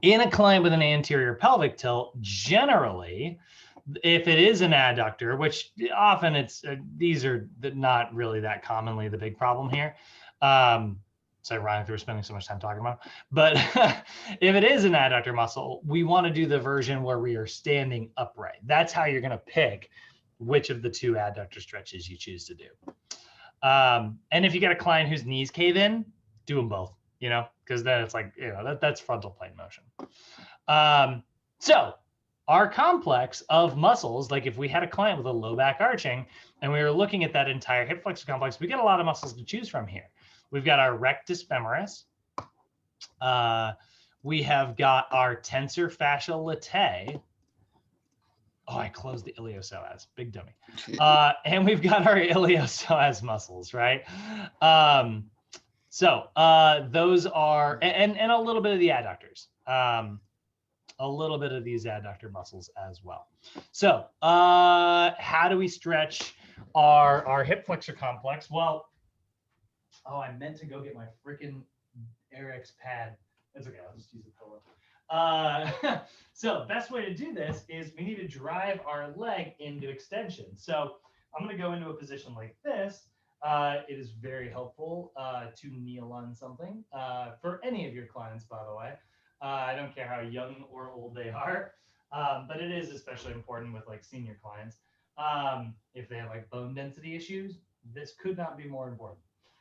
in a client with an anterior pelvic tilt, generally, if it is an adductor, which often it's, these are not really that commonly the big problem here. It's ironic that we're spending so much time talking about, but if it is an adductor muscle, we want to do the version where we are standing upright. That's how you're going to pick which of the two adductor stretches you choose to do. And if you got a client whose knees cave in, do them both, you know, because then it's like, you know, that's frontal plane motion. So our complex of muscles, like if we had a client with a low back arching and we were looking at that entire hip flexor complex, we got a lot of muscles to choose from here. We've got our rectus femoris. We have got our tensor fascia latae. Oh, I closed the iliopsoas, big dummy. And we've got our iliopsoas muscles, right? So those are, and a little bit of the adductors, a little bit of these adductor muscles as well. So how do we stretch our hip flexor complex? Well, oh, I meant to go get my freaking Eric's pad. That's okay, I'll just use a pillow. So best way to do this is we need to drive our leg into extension. So I'm going to go into a position like this. It is very helpful to kneel on something for any of your clients, by the way. I don't care how young or old they are, but it is especially important with like senior clients. If they have like bone density issues, this could not be more important.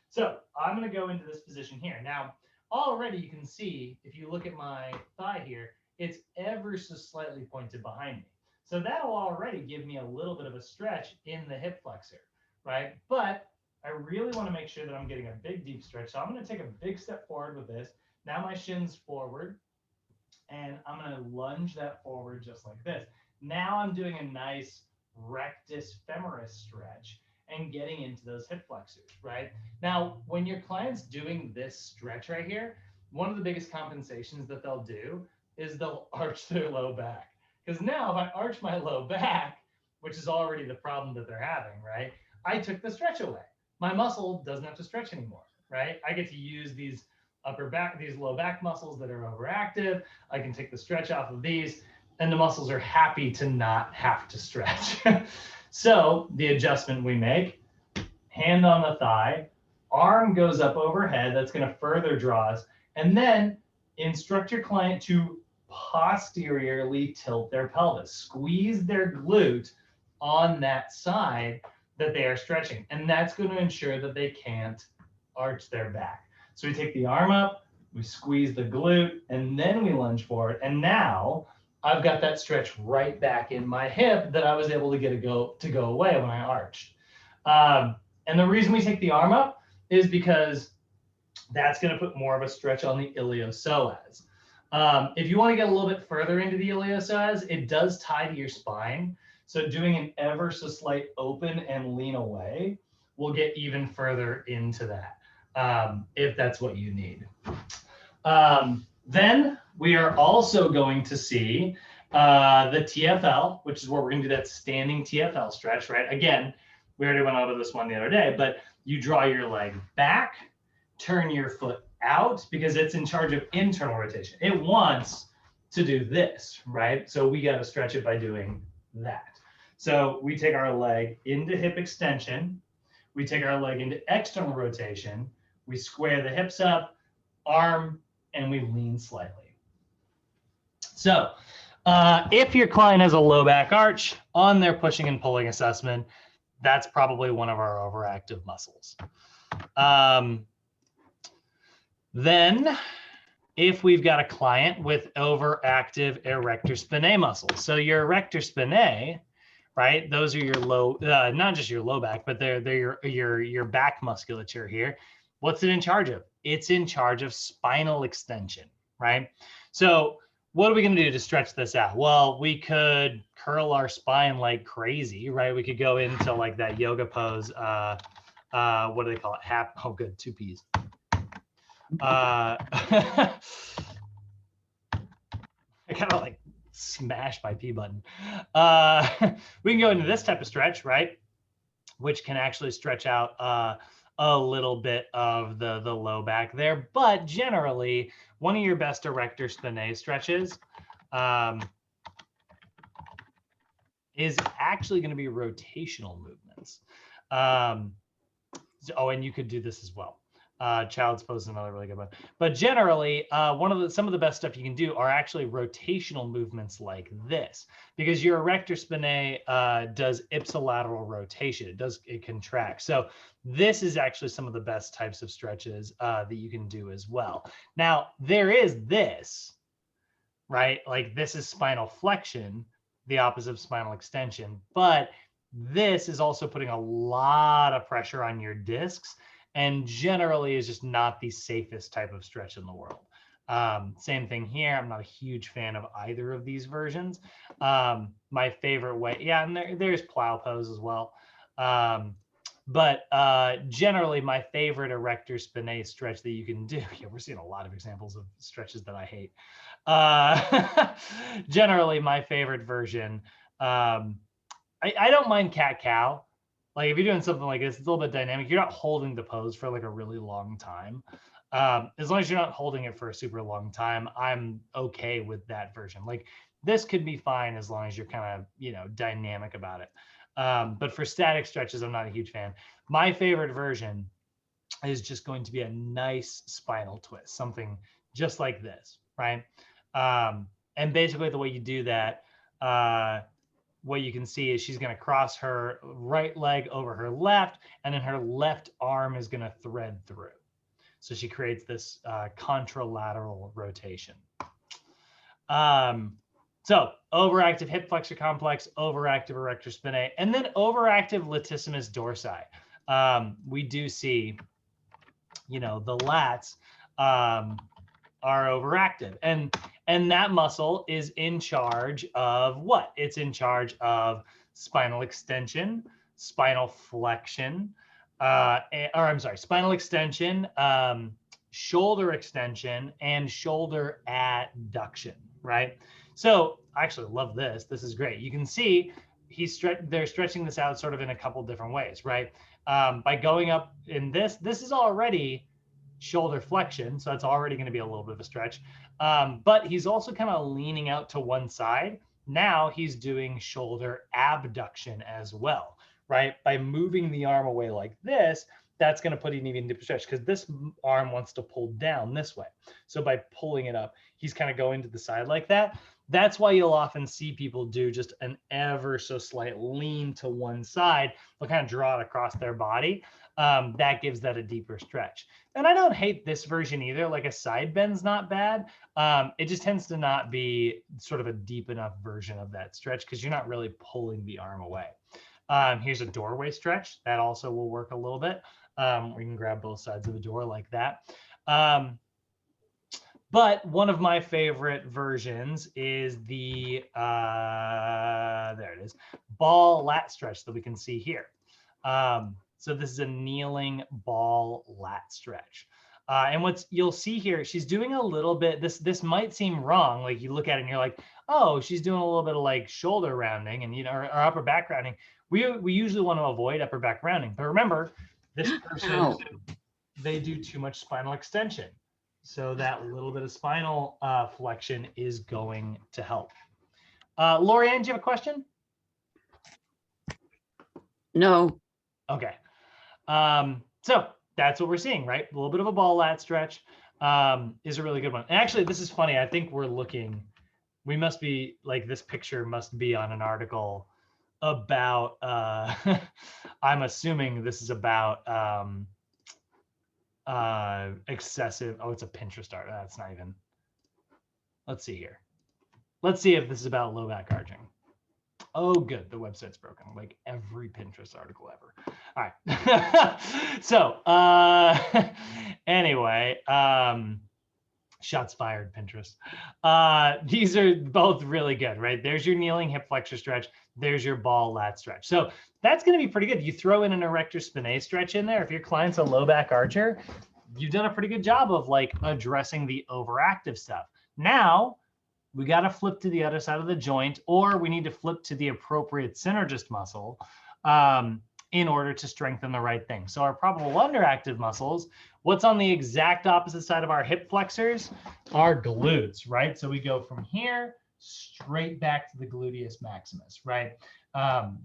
So I'm going to go into this position here. Now, already you can see, if you look at my thigh here, it's ever so slightly pointed behind me. So that'll already give me a little bit of a stretch in the hip flexor, right? But I really want to make sure that I'm getting a big, deep stretch. So I'm going to take a big step forward with this. Now my shin's forward, and I'm going to lunge that forward just like this. Now I'm doing a nice rectus femoris stretch and getting into those hip flexors, right? Now, when your client's doing this stretch right here, one of the biggest compensations that they'll do is they'll arch their low back. Because now if I arch my low back, which is already the problem that they're having, right? I took the stretch away. My muscle doesn't have to stretch anymore, right? I get to use these these low back muscles that are overactive. I can take the stretch off of these, and the muscles are happy to not have to stretch. So the adjustment we make, hand on the thigh, arm goes up overhead. That's going to further draw us. And then instruct your client to posteriorly tilt their pelvis. Squeeze their glute on that side that they are stretching. And that's going to ensure that they can't arch their back. So we take the arm up, we squeeze the glute, and then we lunge forward. And now I've got that stretch right back in my hip that I was able to get to go away when I arched. And the reason we take the arm up is because that's going to put more of a stretch on the iliopsoas. If you want to get a little bit further into the iliopsoas, it does tie to your spine. So doing an ever so slight open and lean away will get even further into that, if that's what you need. Then we are also going to see the TFL, which is where we're going to do that standing TFL stretch, right? Again, we already went over this one the other day, but you draw your leg back, turn your foot out because it's in charge of internal rotation. It wants to do this, right? So we got to stretch it by doing that. So we take our leg into hip extension. We take our leg into external rotation. We square the hips up, arm, and we lean slightly. So if your client has a low back arch on their pushing and pulling assessment, that's probably one of our overactive muscles. Then if we've got a client with overactive erector spinae muscles, so your erector spinae, right? Those are your low, not just your low back, but they're your back musculature here. What's it in charge of? It's in charge of spinal extension, right? So what are we going to do to stretch this out? Well, we could curl our spine like crazy, right? We could go into like that yoga pose. What do they call it? Oh, good. 2 P's. I kind of like smashed my P button. We can go into this type of stretch, right? Which can actually stretch out a little bit of the low back there. But generally, one of your best erector spinae stretches is actually going to be rotational movements. Oh, and you could do this as well. Child's pose is another really good one. But generally, some of the best stuff you can do are actually rotational movements like this, because your erector spinae does ipsilateral rotation. It contracts. So this is actually some of the best types of stretches that you can do as well. Now, there is this, right? Like this is spinal flexion, the opposite of spinal extension. But this is also putting a lot of pressure on your discs, and generally is just not the safest type of stretch in the world. Same thing here. I'm not a huge fan of either of these versions. My favorite way, yeah, and there's plow pose as well. But generally, my favorite erector spinae stretch that you can do. Yeah, we're seeing a lot of examples of stretches that I hate. Generally, my favorite version. I don't mind cat-cow. Like if you're doing something like this, it's a little bit dynamic. You're not holding the pose for like a really long time. As long as you're not holding it for a super long time, I'm okay with that version. Like this could be fine as long as you're kind of, you know, dynamic about it. But for static stretches, I'm not a huge fan. My favorite version is just going to be a nice spinal twist, something just like this, right? And basically the way you do that, what you can see is she's going to cross her right leg over her left, and then her left arm is going to thread through. So she creates this contralateral rotation. So overactive hip flexor complex, overactive erector spinae, and then overactive latissimus dorsi. We do see, you know, the lats are overactive, and that muscle is in charge of what? It's in charge of spinal extension, spinal flexion, spinal extension, shoulder extension, and shoulder adduction, right? So I actually love this. This is great. You can see they're stretching this out sort of in a couple different ways, right? By going up in this is already shoulder flexion, so that's already going to be a little bit of a stretch. But he's also kind of leaning out to one side. Now he's doing shoulder abduction as well, right? By moving the arm away like this, that's going to put an even deeper stretch because this arm wants to pull down this way. So by pulling it up, he's kind of going to the side like that. That's why you'll often see people do just an ever so slight lean to one side. They'll kind of draw it across their body. That gives that a deeper stretch. And I don't hate this version either. Like a side bend's not bad. It just tends to not be sort of a deep enough version of that stretch because you're not really pulling the arm away. Here's a doorway stretch. That also will work a little bit. We can grab both sides of the door like that. But one of my favorite versions is the, there it is, ball lat stretch that we can see here. So this is a kneeling ball lat stretch. And what you'll see here, she's doing a little bit, this might seem wrong. Like you look at it and you're like, oh, she's doing a little bit of like shoulder rounding and, you know, or upper back rounding. We usually want to avoid upper back rounding. But remember, this person, they do too much spinal extension. So that little bit of spinal flexion is going to help. Lorianne, do you have a question? No. Okay. So that's what we're seeing, right? A little bit of a ball lat stretch is a really good one. And actually, this is funny. I think we must be like, this picture must be on an article about, I'm assuming this is about excessive, oh, it's a Pinterest art. That's not even, let's see here. Let's see if this is about low back arching. Oh, good. The website's broken, like every Pinterest article ever. All right. So anyway, shots fired, Pinterest. These are both really good, right? There's your kneeling hip flexor stretch. There's your ball lat stretch. So that's going to be pretty good. You throw in an erector spinae stretch in there. If your client's a low back archer, you've done a pretty good job of like addressing the overactive stuff. Now we got to flip to the other side of the joint, or we need to flip to the appropriate synergist muscle in order to strengthen the right thing. So our probable underactive muscles, what's on the exact opposite side of our hip flexors? Our glutes, right? So we go from here straight back to the gluteus maximus, right?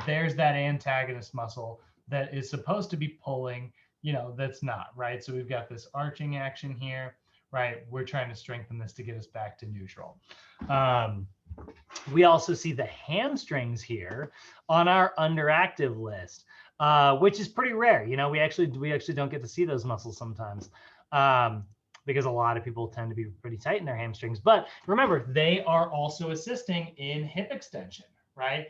There's that antagonist muscle that is supposed to be pulling, you know, that's not, right? So we've got this arching action here, right? We're trying to strengthen this to get us back to neutral. We also see the hamstrings here on our underactive list, which is pretty rare. You know, we actually don't get to see those muscles sometimes because a lot of people tend to be pretty tight in their hamstrings. But remember, they are also assisting in hip extension, right?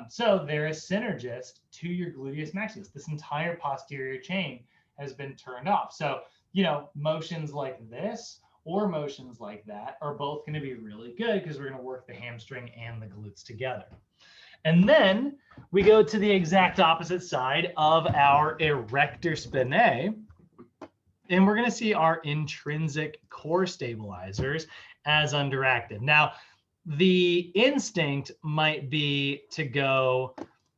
So they're a synergist to your gluteus maximus. This entire posterior chain has been turned off. So, you know, motions like this or motions like that are both going to be really good because we're going to work the hamstring and the glutes together. And then we go to the exact opposite side of our erector spinae, and we're going to see our intrinsic core stabilizers as underactive. Now, the instinct might be to go,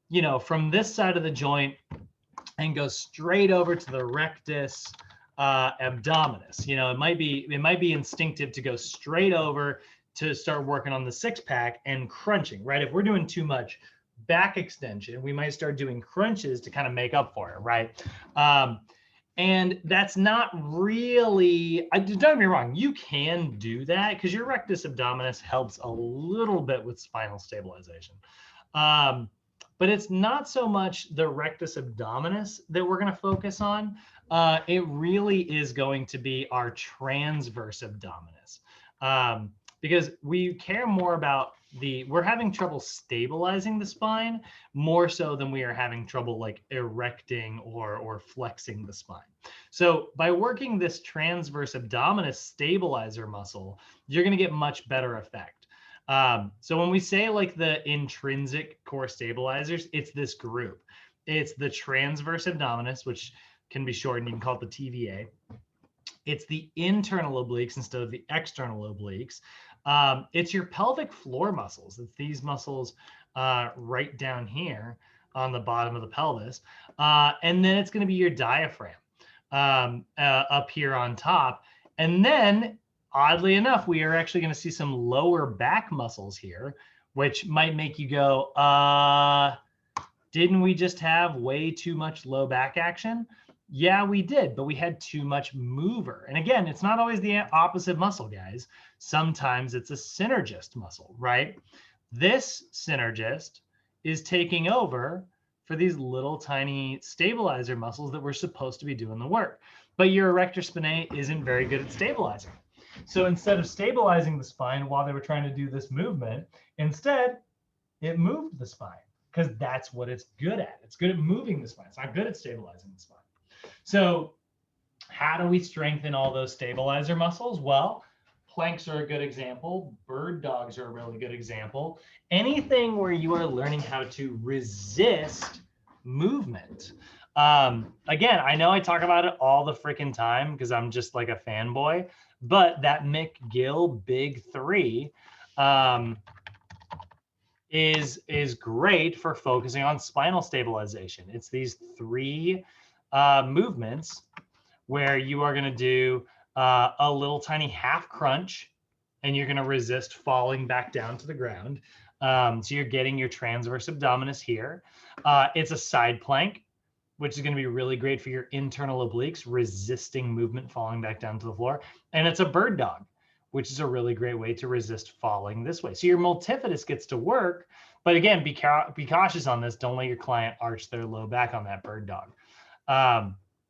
you know, from this side of the joint and go straight over to the rectus abdominis. You know, it might be instinctive to go straight over to start working on the six pack and crunching, right? If we're doing too much back extension, we might start doing crunches to kind of make up for it, right? And that's not really, don't get me wrong, you can do that because your rectus abdominis helps a little bit with spinal stabilization. But it's not so much the rectus abdominis that we're going to focus on. It really is going to be our transverse abdominis. Because we care more about we're having trouble stabilizing the spine more so than we are having trouble like erecting or flexing the spine. So by working this transverse abdominis stabilizer muscle, you're going to get much better effect. So when we say like the intrinsic core stabilizers, it's this group. It's the transverse abdominis, which can be shortened. You can call it the TVA. It's the internal obliques instead of the external obliques. It's your pelvic floor muscles. It's these muscles right down here on the bottom of the pelvis. And then it's going to be your diaphragm up here on top. And then, oddly enough, we are actually going to see some lower back muscles here, which might make you go, didn't we just have way too much low back action? Yeah, we did, but we had too much mover. And again, it's not always the opposite muscle, guys. Sometimes it's a synergist muscle, right? This synergist is taking over for these little tiny stabilizer muscles that we're supposed to be doing the work. But your erector spinae isn't very good at stabilizing. So instead of stabilizing the spine while they were trying to do this movement, instead, it moved the spine because that's what it's good at. It's good at moving the spine. It's not good at stabilizing the spine. So how do we strengthen all those stabilizer muscles? Well, planks are a good example. Bird dogs are a really good example. Anything where you are learning how to resist movement. Again, I know I talk about it all the freaking time because I'm just like a fanboy, but that McGill Big Three is great for focusing on spinal stabilization. It's these three movements where you are going to do a little tiny half crunch and you're going to resist falling back down to the ground. So you're getting your transverse abdominis here. It's a side plank, which is going to be really great for your internal obliques, resisting movement falling back down to the floor. And it's a bird dog, which is a really great way to resist falling this way. So your multifidus gets to work, but again, be cautious on this. Don't let your client arch their low back on that bird dog.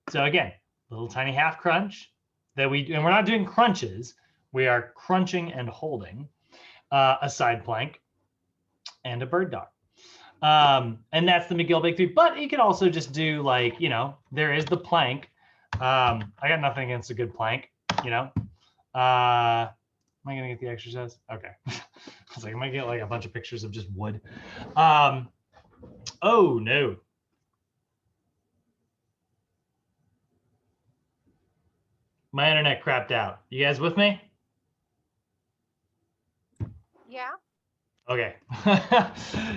So again, little tiny half crunch and we're not doing crunches. We are crunching and holding a side plank and a bird dog. And that's the McGill Big Three, but you could also just do like, you know, there is the plank. I got nothing against a good plank, you know. Am I gonna get the exercise? Okay. I was like, am I gonna get like a bunch of pictures of just wood? Oh no. My internet crapped out. You guys with me? Yeah. Okay.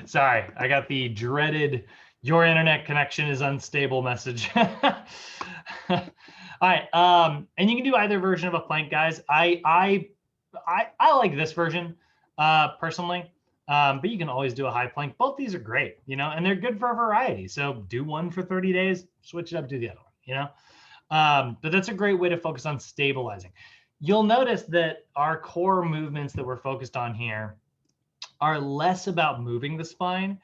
Sorry, I got the dreaded "your internet connection is unstable" message. All right. And you can do either version of a plank, guys. I like this version personally, but you can always do a high plank. Both these are great, you know, and they're good for a variety. So do one for 30 days, switch it up, do the other one, you know. But that's a great way to focus on stabilizing. You'll notice that our core movements that we're focused on here are less about moving the spine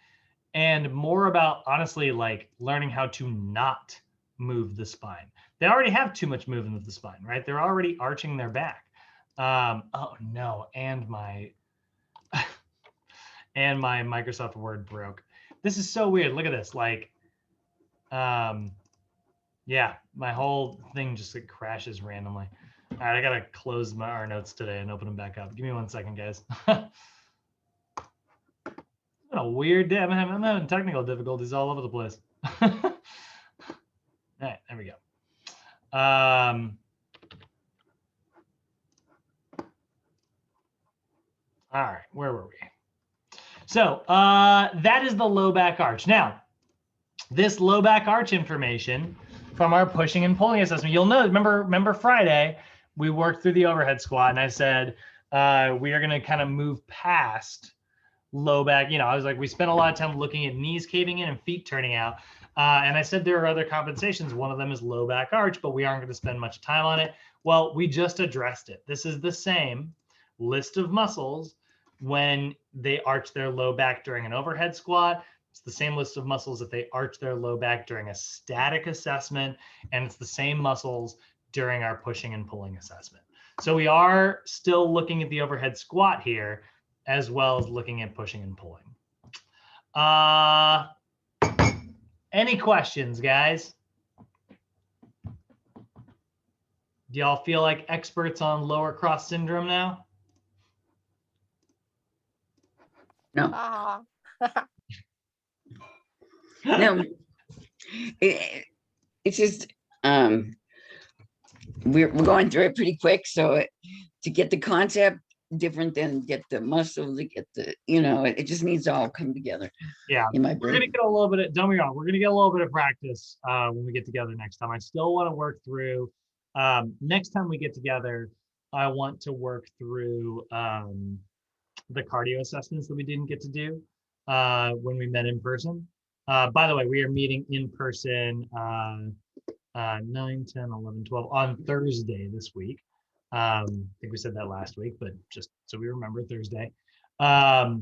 and more about, honestly, like learning how to not move the spine. They already have too much movement of the spine, right? They're already arching their back. Oh no, and my and my Microsoft Word broke. This is so weird. Look at this. Like, yeah, my whole thing just like crashes randomly. All right, I gotta close our notes today and open them back up. Give me 1 second, guys. It's been a weird day. I'm having technical difficulties all over the place. All right, there we go. All right, where were we? So that is the low back arch. Now, this low back arch information from our pushing and pulling assessment, you'll know, remember Friday, we worked through the overhead squat and I said, we are gonna kind of move past low back. You know, I was like, we spent a lot of time looking at knees caving in and feet turning out. And I said there are other compensations. One of them is low back arch, but we aren't gonna spend much time on it. Well, we just addressed it. This is the same list of muscles when they arch their low back during an overhead squat. It's the same list of muscles that they arch their low back during a static assessment, and it's the same muscles during our pushing and pulling assessment. So we are still looking at the overhead squat here, as well as looking at pushing and pulling. Any questions, guys? Do y'all feel like experts on lower cross syndrome now? No. No, it's just we're going through it pretty quick. So to get the concept different than get the muscle to get the, it just needs to all come together. Yeah, in my we're brain. gonna get a little bit of, don't be wrong, we're gonna get a little bit of practice when we get together next time. I still want to work through, next time we get together, I want to work through the cardio assessments that we didn't get to do when we met in person. By the way, we are meeting in person 9, 10, 11, 12 on Thursday this week. I think we said that last week, but just so we remember, Thursday. The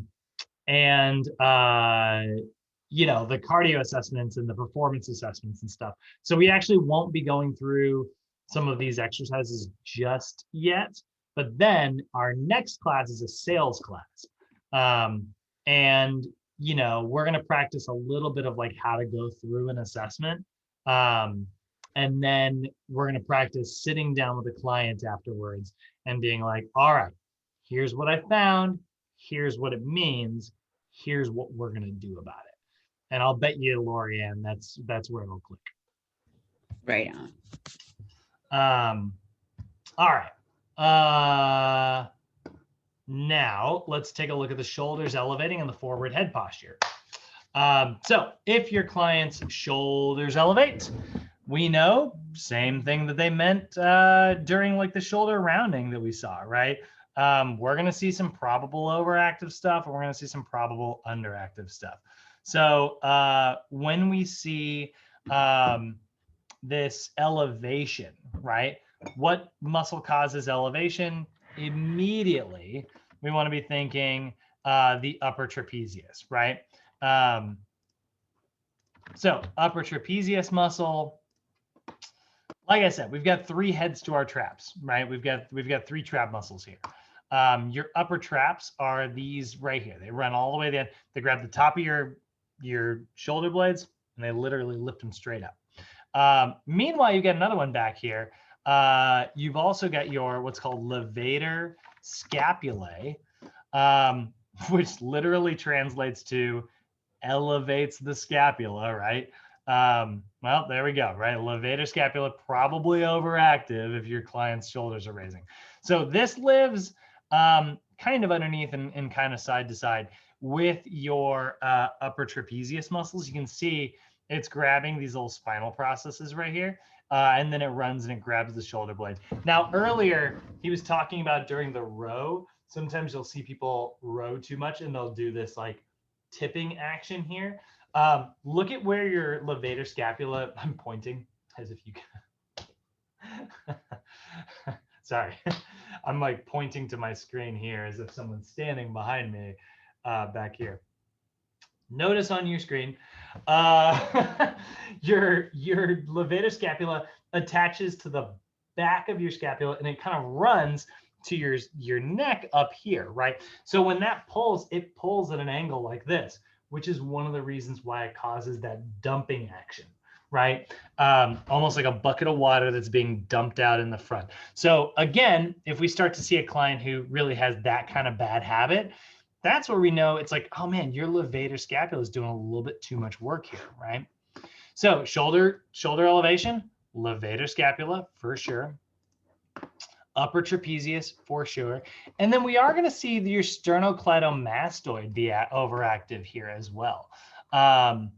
cardio assessments and the performance assessments and stuff. So we actually won't be going through some of these exercises just yet, but then our next class is a sales class. We're going to practice a little bit of like how to go through an assessment. And then we're going to practice sitting down with the client afterwards and being like, all right, here's what I found. Here's what it means. Here's what we're going to do about it. And I'll bet you, Lorianne, that's where it'll click. Right on. All right. Now let's take a look at the shoulders elevating and the forward head posture. So if your client's shoulders elevate, we know same thing that they meant during like the shoulder rounding that we saw, right? We're going to see some probable overactive stuff, and we're going to see some probable underactive stuff. So when we see this elevation, right? What muscle causes elevation? Immediately, we want to be thinking the upper trapezius, right? So upper trapezius muscle, like I said, we've got 3 heads to our traps, right? We've got 3 trap muscles here. Your upper traps are these right here. They run all the way down. They grab the top of your shoulder blades and they literally lift them straight up. Meanwhile, you get another one back here. You've also got your what's called Levator Scapulae, which literally translates to elevates the scapula, right? Well, there we go, right? Levator Scapula, probably overactive if your client's shoulders are raising. So this lives kind of underneath and kind of side to side with your upper trapezius muscles. You can see it's grabbing these little spinal processes right here. And then it runs and it grabs the shoulder blade. Now, earlier, he was talking about during the row, sometimes you'll see people row too much and they'll do this like tipping action here. Look at where your levator scapula, I'm pointing as if you can. Sorry, I'm like pointing to my screen here as if someone's standing behind me back here. Notice on your screen, your levator scapula attaches to the back of your scapula and it kind of runs to your neck up here, right? So when that pulls, it pulls at an angle like this, which is one of the reasons why it causes that dumping action, right? Almost like a bucket of water that's being dumped out in the front. So again, if we start to see a client who really has that kind of bad habit, that's where we know it's like, oh man, your levator scapula is doing a little bit too much work here, right? So shoulder elevation, levator scapula for sure. Upper trapezius for sure. And then we are going to see your sternocleidomastoid be overactive here as well. And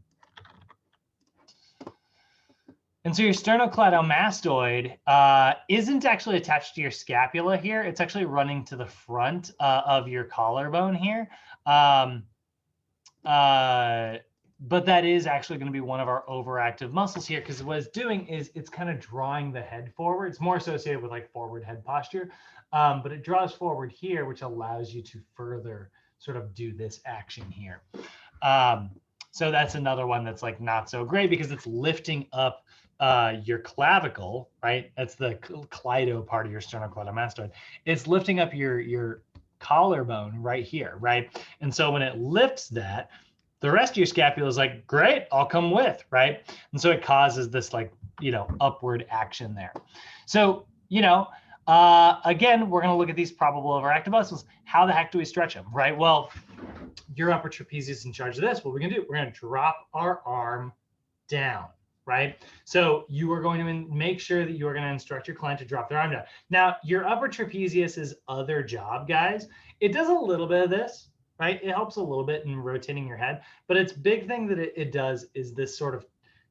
so your sternocleidomastoid isn't actually attached to your scapula here. It's actually running to the front of your collarbone here. But that is actually going to be one of our overactive muscles here, because what it's doing is it's kind of drawing the head forward. It's more associated with like forward head posture, but it draws forward here, which allows you to further sort of do this action here. So that's another one that's like not so great because it's lifting up your clavicle, right? That's the cleido part of your sternocleidomastoid. It's lifting up your collarbone right here, right? And so when it lifts that, the rest of your scapula is like, great, I'll come with, right? And so it causes this like, upward action there. So, again, we're going to look at these probable overactive muscles. How the heck do we stretch them, right? Well, your upper trapezius is in charge of this. What we're going to do, we're going to drop our arm down, right? So you are going to make sure that you are going to instruct your client to drop their arm down. Now, your upper trapezius's other job, guys, it does a little bit of this, right? It helps a little bit in rotating your head, but its big thing that it does is this sort of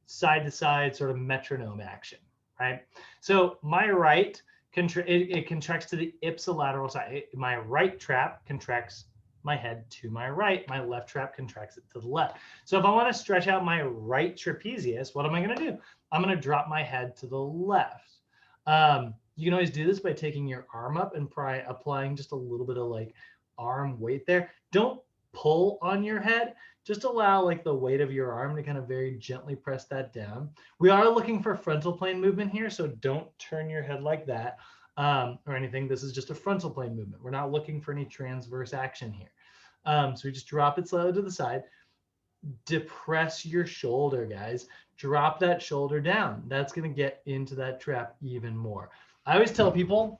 side to side sort of metronome action, right? So my right, it contracts to the ipsilateral side. My right trap contracts my head to my right. My left trap contracts it to the left. So if I want to stretch out my right trapezius, what am I going to do? I'm going to drop my head to the left. You can always do this by taking your arm up and applying just a little bit of like arm weight there. Don't pull on your head. Just allow like the weight of your arm to kind of very gently press that down. We are looking for frontal plane movement here, so don't turn your head like that or anything. This is just a frontal plane movement. We're not looking for any transverse action here. So we just drop it slowly to the side. Depress your shoulder, guys. Drop that shoulder down. That's going to get into that trap even more. I always tell people,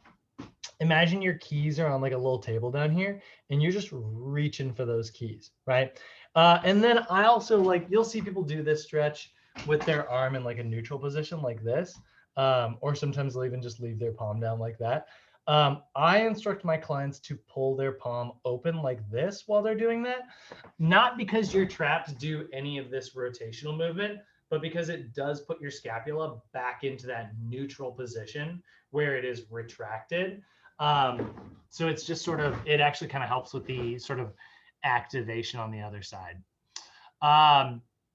imagine your keys are on like a little table down here and you're just reaching for those keys, right? And then I also you'll see people do this stretch with their arm in like a neutral position like this, or sometimes they'll even just leave their palm down like that. I instruct my clients to pull their palm open like this while they're doing that, not because your traps do any of this rotational movement, but because it does put your scapula back into that neutral position where it is retracted. So it's just sort of, it actually kind of helps with the sort of activation on the other side.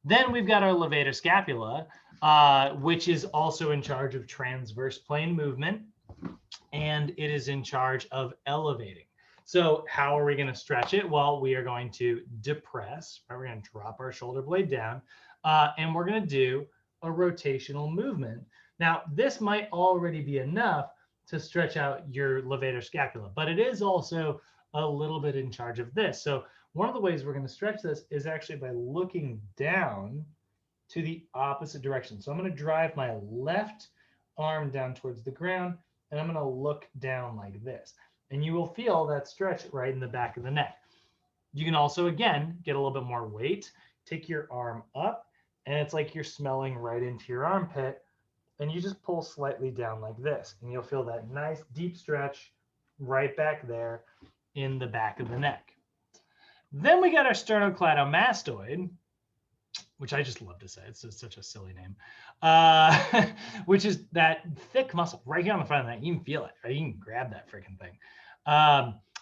Then we've got our levator scapula, which is also in charge of transverse plane movement, and it is in charge of elevating. So how are we going to stretch it? Well, we are going to depress, right? We're going to drop our shoulder blade down, and we're going to do a rotational movement. Now, this might already be enough to stretch out your levator scapula, but it is also a little bit in charge of this. So one of the ways we're going to stretch this is actually by looking down to the opposite direction. So I'm going to drive my left arm down towards the ground, and I'm going to look down like this. And you will feel that stretch right in the back of the neck. You can also, again, get a little bit more weight. Take your arm up, and it's like you're smelling right into your armpit, and you just pull slightly down like this, and you'll feel that nice deep stretch right back there in the back of the neck. Then we got our sternocleidomastoid, which I just love to say. It's just such a silly name, which is that thick muscle right here on the front of that. You can feel it, right? You can grab that freaking thing.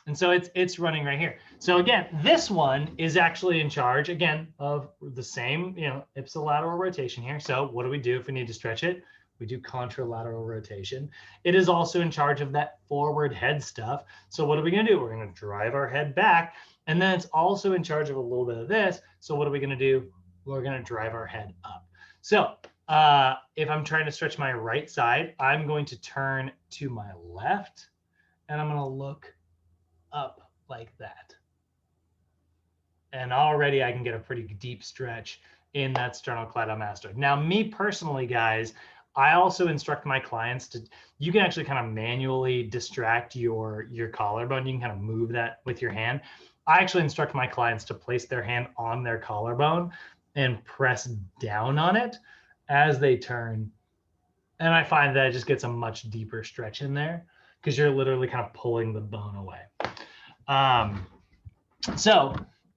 And so it's running right here. So again, this one is actually in charge, again, of the same, ipsilateral rotation here. So what do we do if we need to stretch it? We do contralateral rotation. It is also in charge of that forward head stuff. So what are we going to do? We're going to drive our head back. And then it's also in charge of a little bit of this. So what are we going to do? We're going to drive our head up. So if I'm trying to stretch my right side, I'm going to turn to my left, and I'm going to look up like that. And already I can get a pretty deep stretch in that sternocleidomastoid. Now, me personally, guys, I also instruct my clients to, you can actually kind of manually distract your collarbone. You can kind of move that with your hand. I actually instruct my clients to place their hand on their collarbone and press down on it as they turn. And I find that it just gets a much deeper stretch in there because you're literally kind of pulling the bone away. So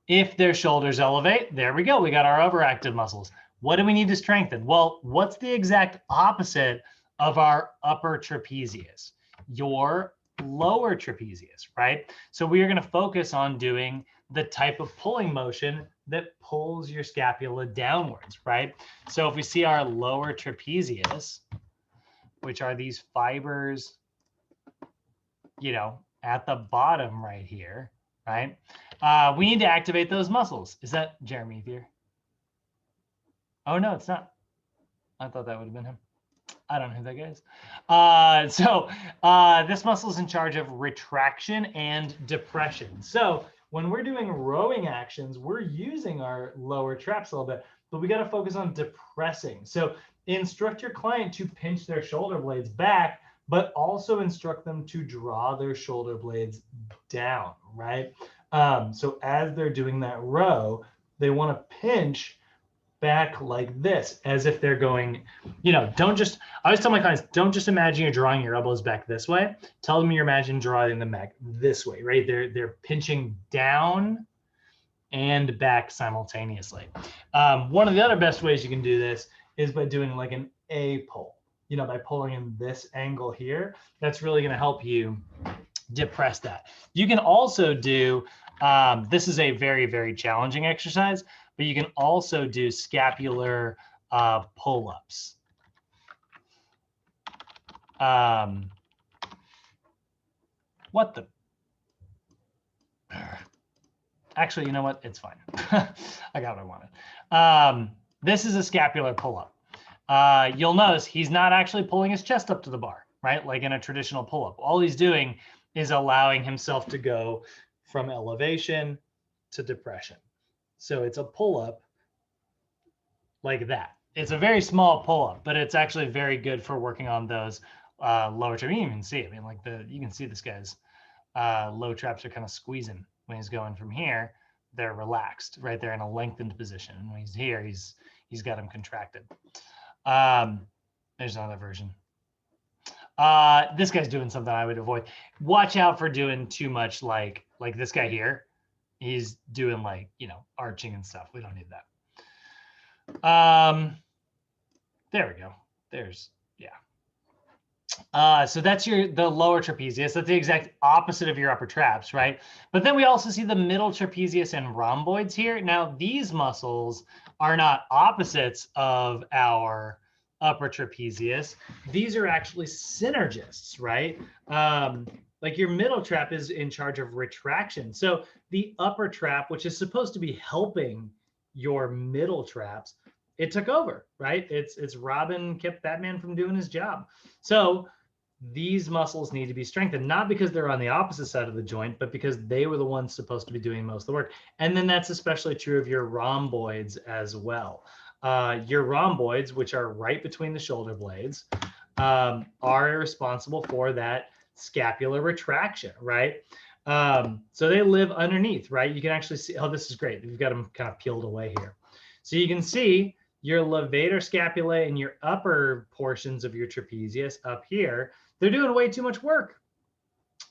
if their shoulders elevate, there we go. We got our overactive muscles. What do we need to strengthen? Well, what's the exact opposite of our upper trapezius? Your lower trapezius, right? So we are going to focus on doing the type of pulling motion that pulls your scapula downwards, right? So if we see our lower trapezius, which are these fibers, you know, at the bottom right here, right? We need to activate those muscles. Is that Jeremy here? Oh, no, it's not. I thought that would have been him. I don't know who that guy is. This muscle is in charge of retraction and depression. So when we're doing rowing actions, we're using our lower traps a little bit, but we got to focus on depressing. So instruct your client to pinch their shoulder blades back, but also instruct them to draw their shoulder blades down, right? So as they're doing that row, they want to pinch back like this, as if they're going, you know, I always tell my clients, don't just imagine you're drawing your elbows back this way. Tell them you're imagining drawing them back this way, right? They're pinching down and back simultaneously. One of the other best ways you can do this is by doing like an A pull, you know, by pulling in this angle here. That's really going to help you depress that. You can also do, this is a very, very challenging exercise, but you can also do scapular pull-ups. What the? Actually, you know what? It's fine. I got what I wanted. This is a scapular pull-up. You'll notice he's not actually pulling his chest up to the bar, right? Like in a traditional pull-up. All he's doing is allowing himself to go from elevation to depression. So it's a pull-up like that. It's a very small pull-up, but it's actually very good for working on those lower traps. You can even see, I mean, like you can see this guy's low traps are kind of squeezing when he's going from here. They're relaxed, right? They're in a lengthened position. And when he's here, he's got them contracted. There's another version. This guy's doing something I would avoid. Watch out for doing too much like this guy here. He's doing like, you know, arching and stuff. We don't need that. There we go. There's, yeah. So that's the lower trapezius. That's the exact opposite of your upper traps, right? But then we also see the middle trapezius and rhomboids here. Now, these muscles are not opposites of our upper trapezius. These are actually synergists, right? Like your middle trap is in charge of retraction. So the upper trap, which is supposed to be helping your middle traps, it took over, right? It's Robin kept Batman from doing his job. So these muscles need to be strengthened, not because they're on the opposite side of the joint, but because they were the ones supposed to be doing most of the work. And then that's especially true of your rhomboids as well. Your rhomboids, which are right between the shoulder blades, are responsible for that scapular retraction, right? So they live underneath, right? You can actually see, oh, this is great. We've got them kind of peeled away here. So you can see your levator scapulae and your upper portions of your trapezius up here, they're doing way too much work.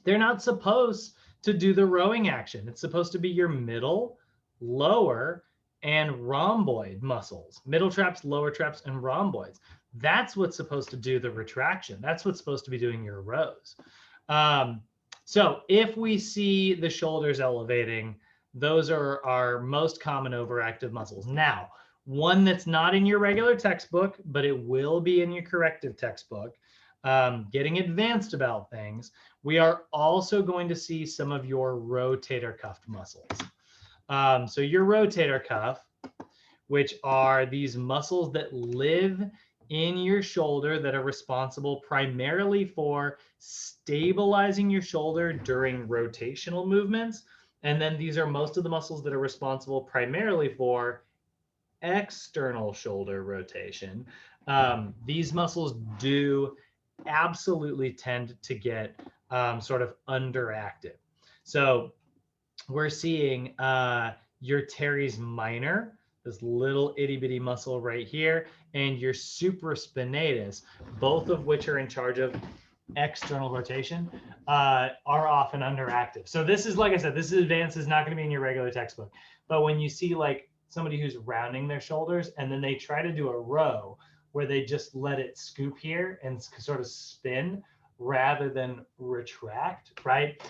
They're not supposed to do the rowing action. It's supposed to be your middle, lower, and rhomboid muscles. Middle traps, lower traps, and rhomboids. That's what's supposed to do the retraction. That's what's supposed to be doing your rows. So if we see the shoulders elevating, those are our most common overactive muscles. Now, one that's not in your regular textbook, but it will be in your corrective textbook, getting advanced about things, we are also going to see some of your rotator cuff muscles. So your rotator cuff, which are these muscles that live in your shoulder that are responsible primarily for stabilizing your shoulder during rotational movements. And then these are most of the muscles that are responsible primarily for external shoulder rotation. These muscles do absolutely tend to get sort of underactive. So we're seeing your teres minor, this little itty bitty muscle right here, and your supraspinatus, both of which are in charge of external rotation, are often underactive. So this is, like I said, this is advanced, is not going to be in your regular textbook. But when you see like somebody who's rounding their shoulders and then they try to do a row where they just let it scoop here and sort of spin rather than retract, right?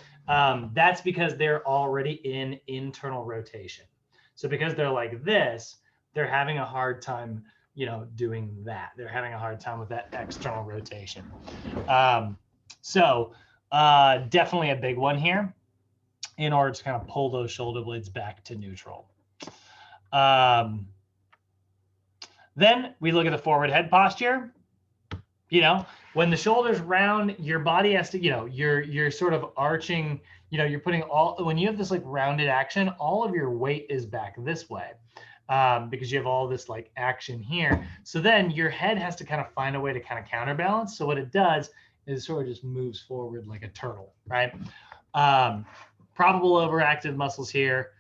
That's because they're already in internal rotation. So because they're like this, they're having a hard time, you know, doing that. They're having a hard time with that external rotation. So definitely a big one here in order to kind of pull those shoulder blades back to neutral. Then we look at the forward head posture. You know, when the shoulders round, your body has to, you know, you're sort of arching, you know, you're putting all, when you have this like rounded action, all of your weight is back this way because you have all this like action here. So then your head has to kind of find a way to kind of counterbalance. So what it does is sort of just moves forward like a turtle, right? Probable overactive muscles here.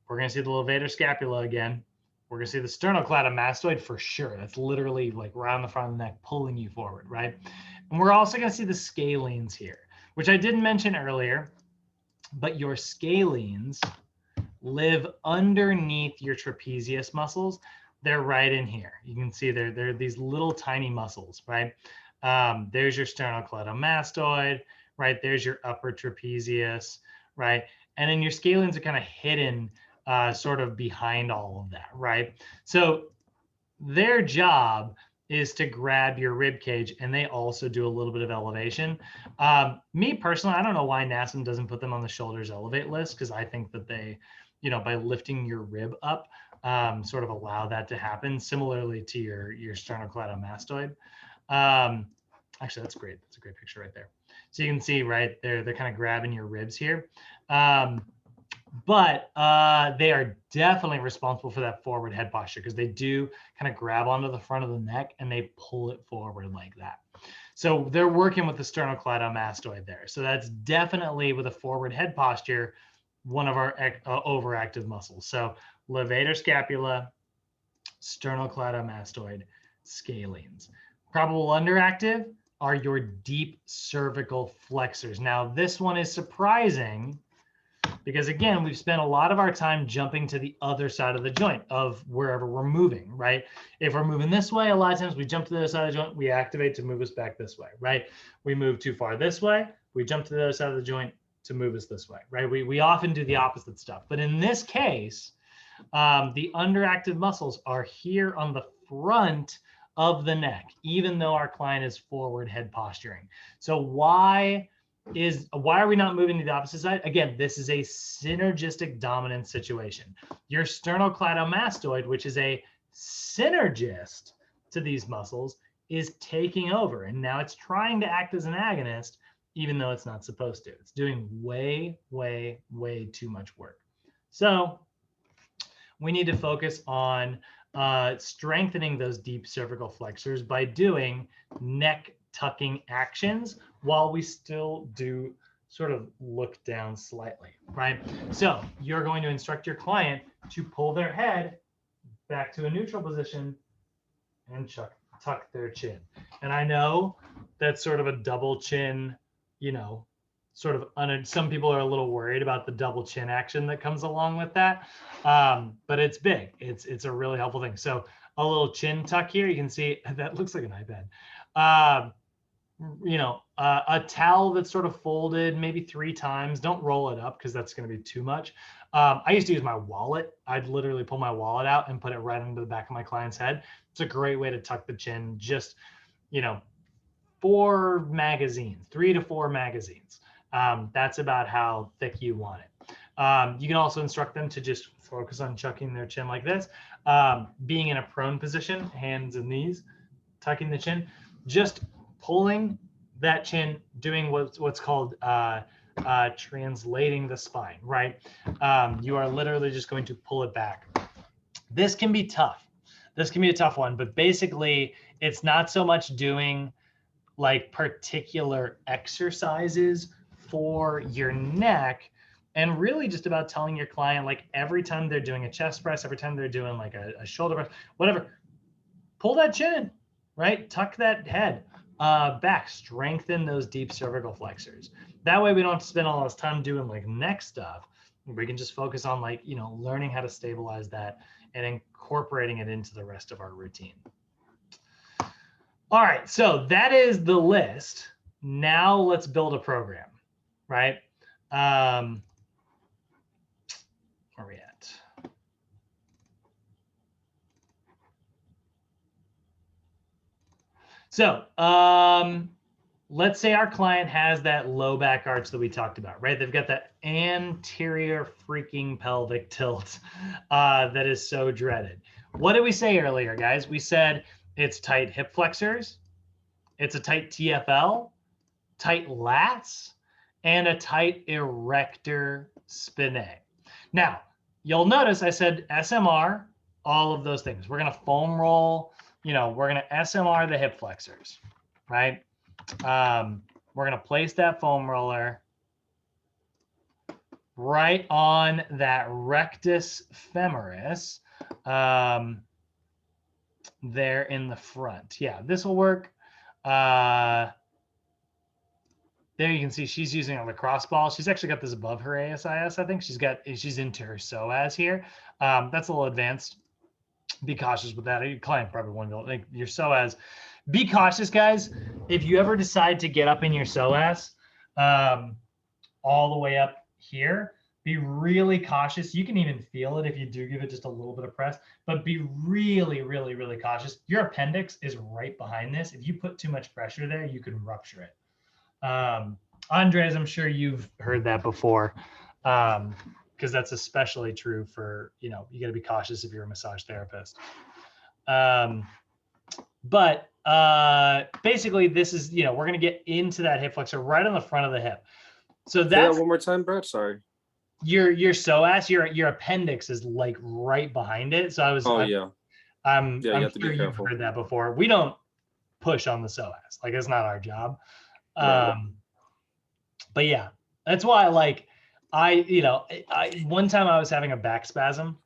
We're going to see the levator scapula again. We're going to see the sternocleidomastoid for sure. That's literally like around the front of the neck, pulling you forward, right? And we're also going to see the scalenes here, which I didn't mention earlier, but your scalenes live underneath your trapezius muscles. They're right in here. You can see they're these little tiny muscles, right? There's your sternocleidomastoid, right? There's your upper trapezius, right? And then your scalenes are kind of hidden sort of behind all of that, right? So their job is to grab your rib cage, and they also do a little bit of elevation. Me personally, I don't know why NASM doesn't put them on the shoulders elevate list, because I think that they, you know, by lifting your rib up, sort of allow that to happen, similarly to your sternocleidomastoid. Actually, that's great. That's a great picture right there. So you can see, right, they're kind of grabbing your ribs here. But they are definitely responsible for that forward head posture, because they do kind of grab onto the front of the neck and they pull it forward like that. So they're working with the sternocleidomastoid there. So that's definitely, with a forward head posture, one of our overactive muscles. So levator scapula, sternocleidomastoid, scalenes. Probable underactive are your deep cervical flexors. Now, this one is surprising because, again, we've spent a lot of our time jumping to the other side of the joint of wherever we're moving, right? If we're moving this way, a lot of times we jump to the other side of the joint, we activate to move us back this way, right? We move too far this way, we jump to the other side of the joint to move us this way, right? We often do the opposite stuff. But in this case, the underactive muscles are here on the front of the neck, even though our client is forward head posturing. So why are we not moving to the opposite side? Again, this is a synergistic dominant situation. Your sternocleidomastoid, which is a synergist to these muscles, is taking over, and now it's trying to act as an agonist, even though it's not supposed to. It's doing way, way, way too much work. So we need to focus on strengthening those deep cervical flexors by doing neck tucking actions while we still do sort of look down slightly, right? So you're going to instruct your client to pull their head back to a neutral position and tuck their chin. And I know that's sort of a double chin, you know, sort of some people are a little worried about the double chin action that comes along with that, but it's big. It's a really helpful thing. So a little chin tuck here, you can see that looks like an iPad. You know, a towel that's sort of folded maybe 3 times. Don't roll it up because that's going to be too much. I used to use my wallet. I'd literally pull my wallet out and put it right into the back of my client's head. It's a great way to tuck the chin. Just, you know, 4 magazines, 3 to 4 magazines. That's about how thick you want it. You can also instruct them to just focus on chucking their chin like this, being in a prone position, hands and knees, tucking the chin, just pulling that chin, doing what's called translating the spine, right? You are literally just going to pull it back. This can be tough. This can be a tough one, but basically it's not so much doing like particular exercises for your neck. and really just about telling your client, like every time they're doing a chest press, every time they're doing like a shoulder press, whatever, pull that chin, right? Tuck that head back, strengthen those deep cervical flexors. That way we don't have to spend all this time doing like neck stuff. We can just focus on like, you know, learning how to stabilize that and incorporating it into the rest of our routine. All right, so that is the list. Now let's build a program, right? Where are we at? So let's say our client has that low back arch that we talked about, right? They've got that anterior freaking pelvic tilt that is so dreaded. What did we say earlier, guys? We said it's tight hip flexors, it's a tight TFL, tight lats, and a tight erector spinae. Now, you'll notice I said SMR, all of those things. We're going to foam roll, you know, we're going to SMR the hip flexors, right? We're going to place that foam roller right on that rectus femoris there in the front. Yeah, this will work. There you can see she's using a lacrosse ball. She's actually got this above her ASIS. I think she's into her psoas here. That's a little advanced. Be cautious with that. Your client probably won't know. Like your psoas. Be cautious, guys. If you ever decide to get up in your psoas, all the way up here, be really cautious. You can even feel it if you do give it just a little bit of press, but be really, really, really cautious. Your appendix is right behind this. If you put too much pressure there, you can rupture it. Andres, I'm sure you've heard that before, because that's especially true for, you know, you got to be cautious if you're a massage therapist. But basically this is, you know, we're going to get into that hip flexor right on the front of the hip. So that's one more time, Brad. Sorry. Your psoas, your appendix is like right behind it. So I'm sure you've heard that before. We don't push on the psoas. Like it's not our job. But yeah, that's why one time I was having a back spasm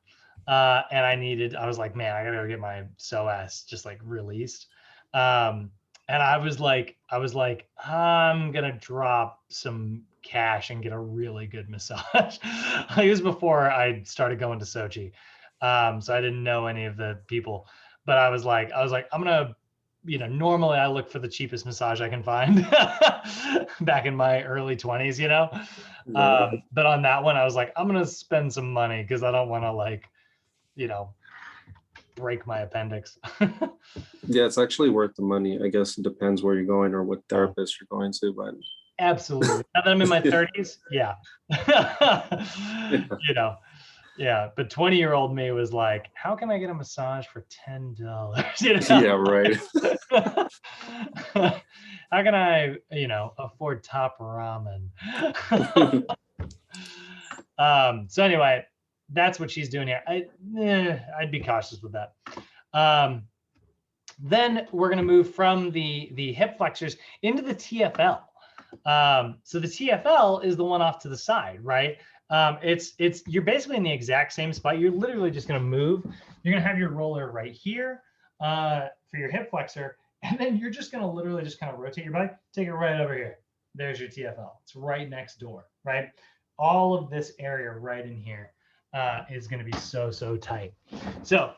and I was like, man, I gotta go get my psoas just like released. And I was like, I'm gonna drop some cash and get a really good massage. It was before I started going to Sochi. So I didn't know any of the people, but I was like, I'm gonna, you know, normally I look for the cheapest massage I can find back in my early 20s, you know? But on that one, I was like, I'm going to spend some money because I don't want to, like, you know, break my appendix. Yeah, it's actually worth the money. I guess it depends where you're going or what therapist you're going to, but absolutely. Now that I'm in my 30s, yeah. You know, yeah. But 20-year-old me was like, how can I get a massage for $10? You know? Yeah, right. How can I, you know, afford top ramen? So anyway, that's what she's doing here. I'd be cautious with that. Then we're going to move from the hip flexors into the TFL. So the TFL is the one off to the side, right? You're basically in the exact same spot. You're literally just going to move. You're going to have your roller right here for your hip flexor, and then you're just going to literally just kind of rotate your body, take it right over here. There's your TFL. It's right next door, right? All of this area right in here is going to be so tight. So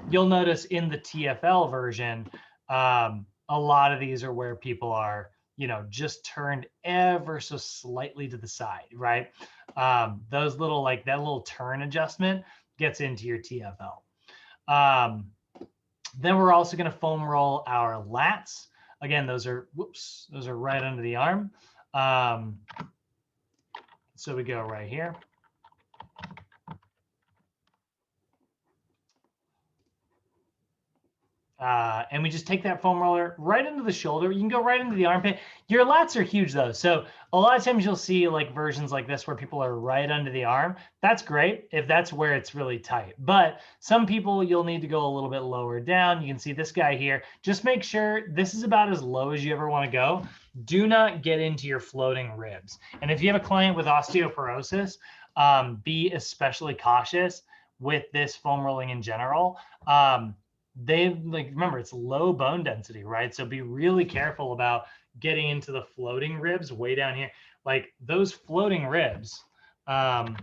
you'll notice in the TFL version, a lot of these are where people are, you know, just turned ever so slightly to the side, right? Those little, like that little turn adjustment gets into your TFL. Then we're also going to foam roll our lats. Again, those are right under the arm. So we go right here. And we just take that foam roller right into the shoulder. You can go right into the armpit. Your lats are huge though. So a lot of times you'll see like versions like this where people are right under the arm. That's great if that's where it's really tight. But some people you'll need to go a little bit lower down. You can see this guy here. Just make sure this is about as low as you ever want to go. do not get into your floating ribs. And if you have a client with osteoporosis, be especially cautious with this foam rolling in general. Remember, it's low bone density, right? So be really careful about getting into the floating ribs way down here. Like those floating ribs, and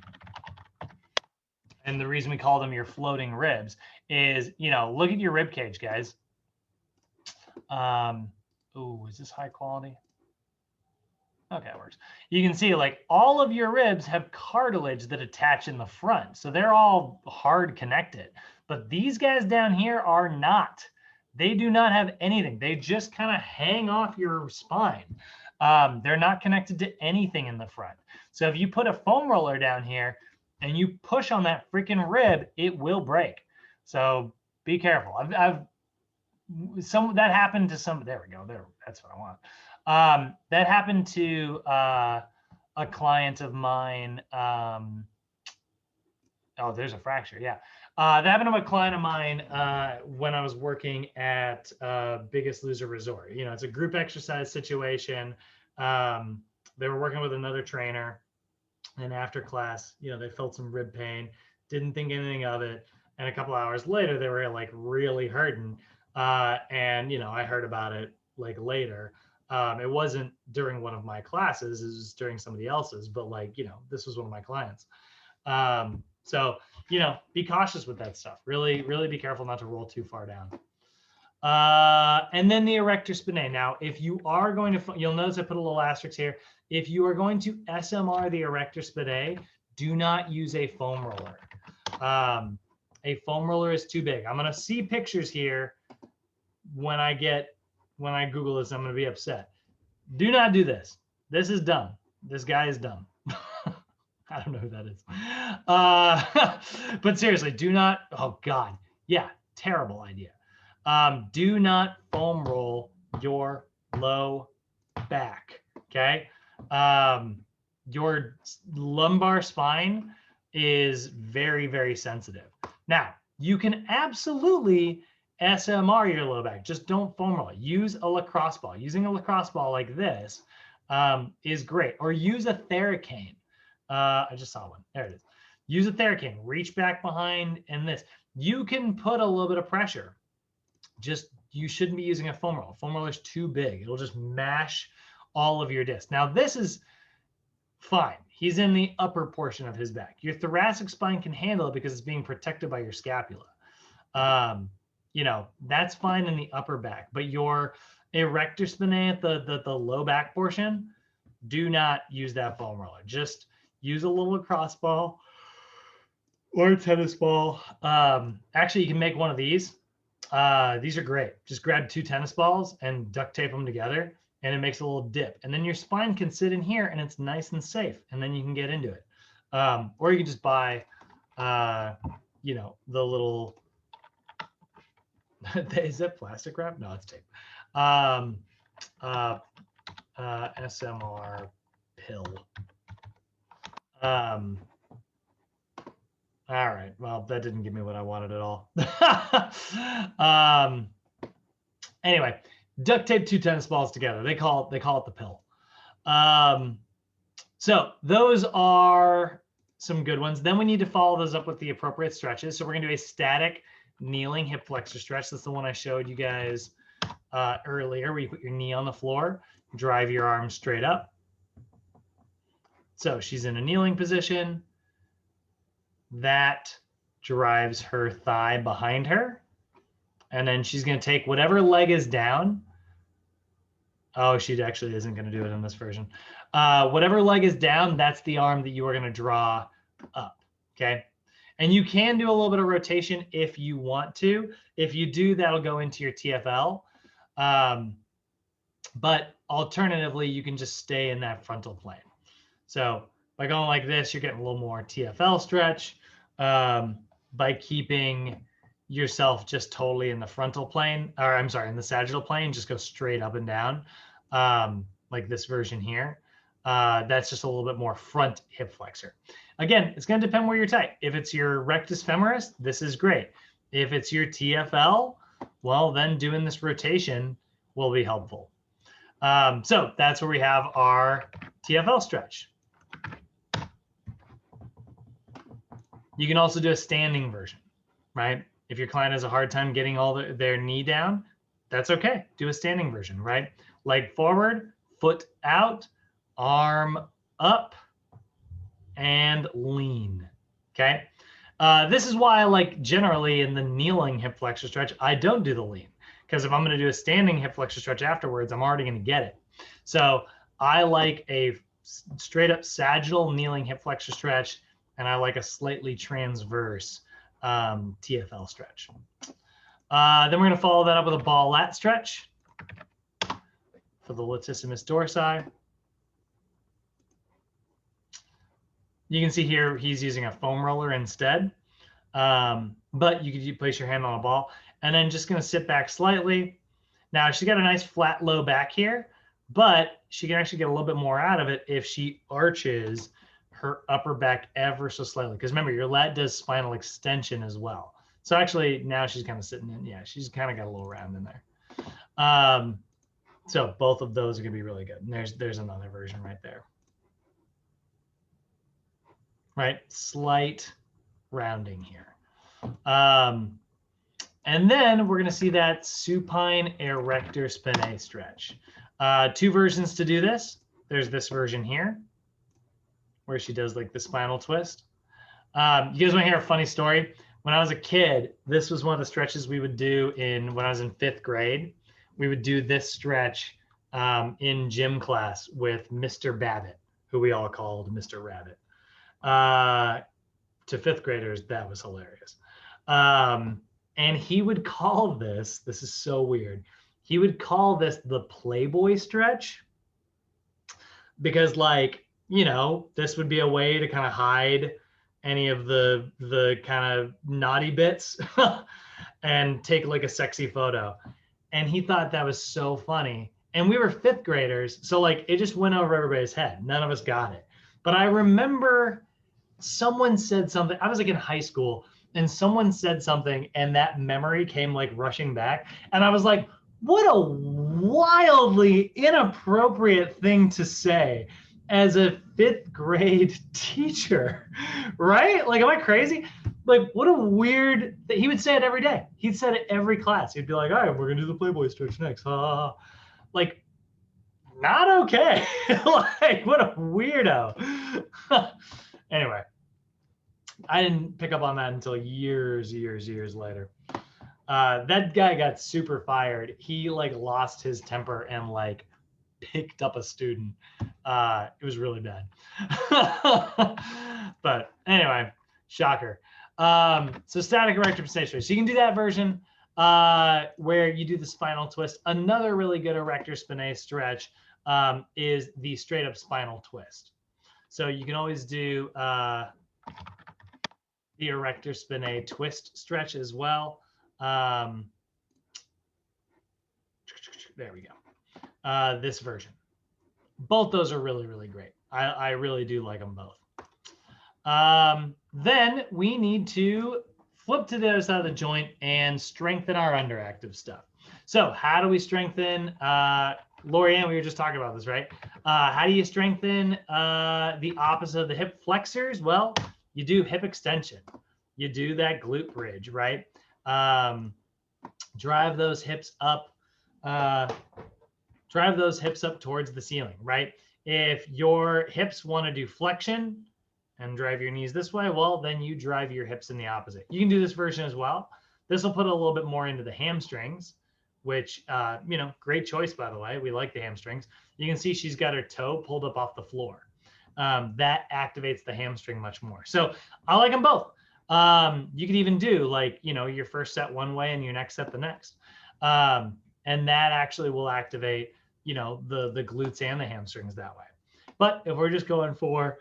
the reason we call them your floating ribs is, look at your rib cage, guys. Oh, is this high quality? Okay, it works. You can see like all of your ribs have cartilage that attach in the front. So they're all hard connected. But these guys down here are not. They do not have anything. They just kind of hang off your spine. They're not connected to anything in the front. So if you put a foam roller down here and you push on that freaking rib, it will break. So be careful. That happened to some. There we go. There, that's what I want. That happened to a client of mine. Oh, there's a fracture. Yeah. That happened to a client of mine when I was working at Biggest Loser Resort. It's a group exercise situation. They were working with another trainer, and after class, they felt some rib pain, didn't think anything of it. And a couple hours later, they were like really hurting. And, I heard about it like later. It wasn't during one of my classes, it was during somebody else's, but this was one of my clients. So, be cautious with that stuff. Really, really be careful not to roll too far down. And then the Erector Spinae. Now, if you are going to, you'll notice I put a little asterisk here. If you are going to SMR the Erector Spinae, do not use a foam roller. A foam roller is too big. I'm going to see pictures here. When I Google this, I'm going to be upset. Do not do this. This is dumb. This guy is dumb. I don't know who that is. But seriously, do not. Oh God. Yeah. Terrible idea. Do not foam roll your low back. Okay. Your lumbar spine is very, very sensitive. Now, you can absolutely SMR your low back. Just don't foam roll it. Use a lacrosse ball. Using a lacrosse ball like this is great. Or use a Theracane. I just saw one. There it is. Use a Theracane. Reach back behind and this. You can put a little bit of pressure. You shouldn't be using a foam roller. Foam roller is too big. It'll just mash all of your discs. Now this is fine. He's in the upper portion of his back. Your thoracic spine can handle it because it's being protected by your scapula. That's fine in the upper back, but your Erector Spinae at the low back portion, do not use that foam roller. Just use a little lacrosse ball or a tennis ball. Actually, you can make one of these. These are great. Just grab 2 tennis balls and duct tape them together, and it makes a little dip. And then your spine can sit in here, and it's nice and safe, and then you can get into it. Or you can just buy, the little... Is that plastic wrap? No, it's tape. SMR pill. All right. Well, that didn't give me what I wanted at all. Anyway, duct tape 2 tennis balls together. They call it the pill. So those are some good ones. Then we need to follow those up with the appropriate stretches. So we're going to do a static kneeling hip flexor stretch. That's the one I showed you guys earlier, where you put your knee on the floor, drive your arms straight up. So she's in a kneeling position. That drives her thigh behind her. And then she's going to take whatever leg is down. Oh, she actually isn't going to do it in this version. Whatever leg is down, that's the arm that you are going to draw up. Okay. And you can do a little bit of rotation if you want to. If you do, that'll go into your TFL. But alternatively, you can just stay in that frontal plane. So by going like this, you're getting a little more TFL stretch. By keeping yourself just totally in the frontal plane, or I'm sorry, in the sagittal plane, just go straight up and down, like this version here. That's just a little bit more front hip flexor. Again, it's going to depend where you're tight. If it's your rectus femoris, this is great. If it's your TFL, well, then doing this rotation will be helpful. So that's where we have our TFL stretch. You can also do a standing version, right? If your client has a hard time getting all their knee down, that's okay. Do a standing version, right? Leg forward, foot out, arm up, and lean, okay? This is why, like, generally in the kneeling hip flexor stretch, I don't do the lean, because if I'm going to do a standing hip flexor stretch afterwards, I'm already going to get it. So I like a straight up sagittal kneeling hip flexor stretch, and I like a slightly transverse TFL stretch. Then we're going to follow that up with a ball lat stretch for the latissimus dorsi. You can see here he's using a foam roller instead, but you could place your hand on a ball and then just going to sit back slightly. Now she's got a nice flat low back here, but she can actually get a little bit more out of it if she arches her upper back ever so slightly. Because remember, your lat does spinal extension as well. So actually now she's kind of sitting in, yeah, she's kind of got a little round in there. So both of those are going to be really good. And there's another version right there. Right, slight rounding here. And then we're going to see that supine erector spinae stretch. Two versions to do this. There's this version here, where she does like the spinal twist. You guys want to hear a funny story? When I was a kid, this was one of the stretches we would do when I was in 5th grade. We would do this stretch in gym class with Mr. Babbitt, who we all called Mr. Rabbit. To 5th graders, that was hilarious. And he would call this is so weird. He would call this the Playboy stretch because, like, you know, this would be a way to kind of hide any of the kind of naughty bits and take like a sexy photo. And he thought that was so funny. And we were 5th graders, so like it just went over everybody's head. None of us got it. But I remember someone said something. I was like in high school, and someone said something, and that memory came like rushing back. And I was like, what a wildly inappropriate thing to say as a 5th grade teacher, right? Like, am I crazy? Like, what a weird thing. He would say it every day. He'd say it every class. He'd be like, all right, we're gonna do the Playboy stretch next. Like, not okay. Like, what a weirdo. Anyway, I didn't pick up on that until years later. That guy got super fired. He like lost his temper and like picked up a student. It was really bad. But anyway, shocker. So static erector spinae stretch. So you can do that version where you do the spinal twist. Another really good erector spinae stretch is the straight up spinal twist. So you can always do the erector spinae twist stretch as well. There we go. This version. Both those are really, really great. I really do like them both. Then we need to flip to the other side of the joint and strengthen our underactive stuff. So how do we strengthen, Lorianne, we were just talking about this, right? How do you strengthen the opposite of the hip flexors? Well, you do hip extension. You do that glute bridge, right? Drive those hips up. Drive those hips up towards the ceiling, right? If your hips want to do flexion and drive your knees this way, well, then you drive your hips in the opposite. You can do this version as well. This will put a little bit more into the hamstrings, which, you know, great choice, by the way. We like the hamstrings. You can see she's got her toe pulled up off the floor. That activates the hamstring much more. So I like them both. You could even do like, you know, your first set one way and your next set the next. And that actually will activate, you know, the glutes and the hamstrings that way. But if we're just going for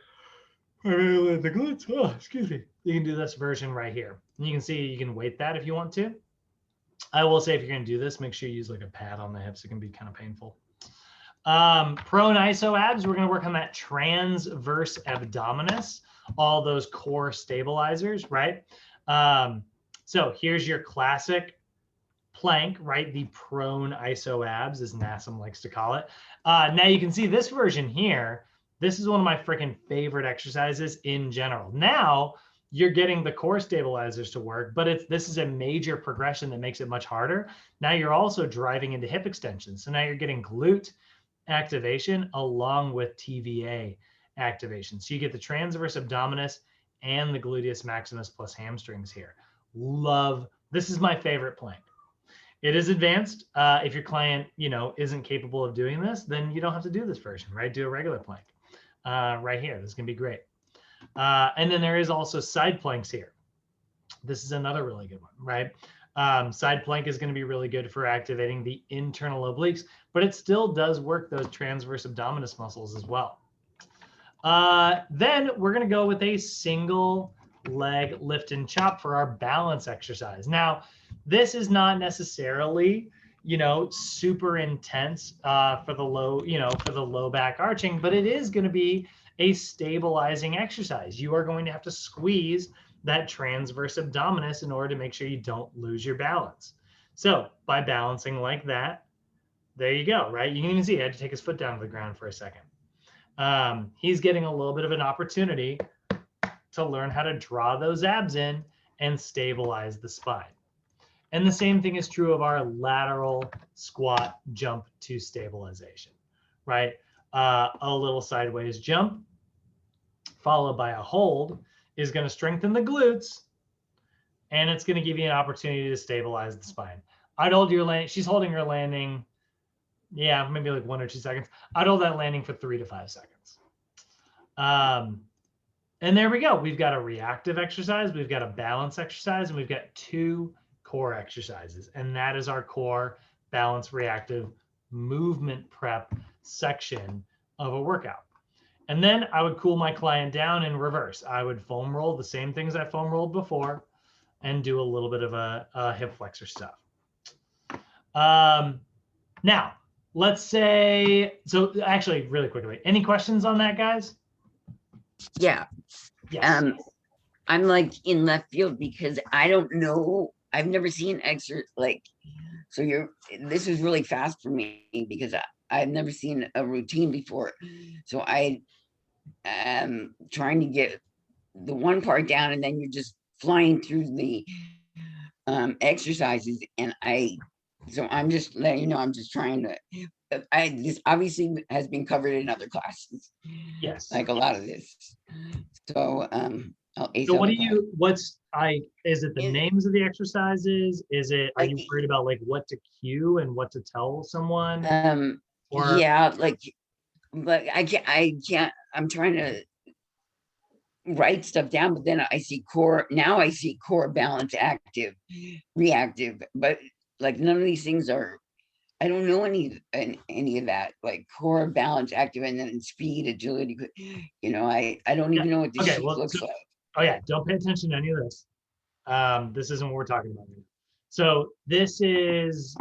the glutes, oh, excuse me, you can do this version right here. And you can see you can weight that if you want to. I will say if you're going to do this, make sure you use like a pad on the hips. It can be kind of painful. Prone iso abs, we're going to work on that transverse abdominis, all those core stabilizers, right? So here's your classic plank, right? The prone iso abs, as Nassim likes to call it. Now you can see this version here. This is one of my freaking favorite exercises in general. Now you're getting the core stabilizers to work, but this is a major progression that makes it much harder. Now you're also driving into hip extension. So now you're getting glute activation along with TVA activation. So you get the transverse abdominis and the gluteus maximus plus hamstrings here. Love, this is my favorite plank. It is advanced. If your client, isn't capable of doing this, then you don't have to do this version, right? Do a regular plank right here. This is gonna be great. And then there is also side planks here. This is another really good one, right? Side plank is going to be really good for activating the internal obliques, but it still does work those transverse abdominis muscles as well. Then we're going to go with a single leg lift and chop for our balance exercise. Now, this is not necessarily, super intense for the low back arching, but it is going to be a stabilizing exercise. You are going to have to squeeze that transverse abdominis in order to make sure you don't lose your balance. So by balancing like that, there you go, right? You can even see he had to take his foot down to the ground for a second. He's getting a little bit of an opportunity to learn how to draw those abs in and stabilize the spine. And the same thing is true of our lateral squat jump to stabilization, right? A little sideways jump followed by a hold is going to strengthen the glutes, and it's going to give you an opportunity to stabilize the spine. I'd hold your landing. She's holding her landing, yeah, maybe like 1 or 2 seconds. I'd hold that landing for 3 to 5 seconds. And there we go. We've got a reactive exercise, we've got a balance exercise, and we've got 2 core exercises. And that is our core balance reactive movement prep section of a workout. And then I would cool my client down in reverse. I would foam roll the same things I foam rolled before and do a little bit of a hip flexor stuff. Now, let's say, so actually really quickly, any questions on that, guys? Yeah. Yes. I'm like in left field because I don't know. I've never seen so this is really fast for me because I've never seen a routine before. So I am trying to get the one part down, and then you're just flying through the exercises. And so I'm just letting you know, I'm just trying to, this obviously has been covered in other classes. Yes. Like a lot of this. So, so what do you, is it the names of the exercises? Is it, are you worried about like what to cue and what to tell someone? Yeah, but I can't, I'm trying to write stuff down, but then I see core, now I see core, balance, active, reactive, but like none of these things are, I don't know any of that, like core, balance, active, and then speed, agility, I don't even know what this sheet looks like. Oh yeah, don't pay attention to any of this. This isn't what we're talking about here. So this is,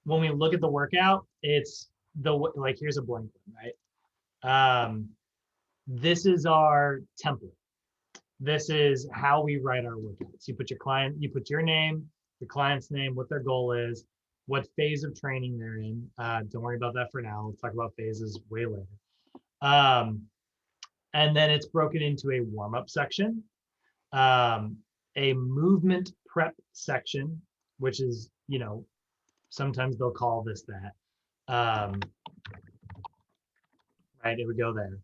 when we look at the workout, it's here's a blank one, right? This is our template. This is how we write our workouts. You put your name, the client's name, what their goal is, what phase of training they're in. Don't worry about that for now. We'll talk about phases way later. And then it's broken into a warm-up section, a movement prep section, which is, sometimes they'll call this that. Right, it would go there.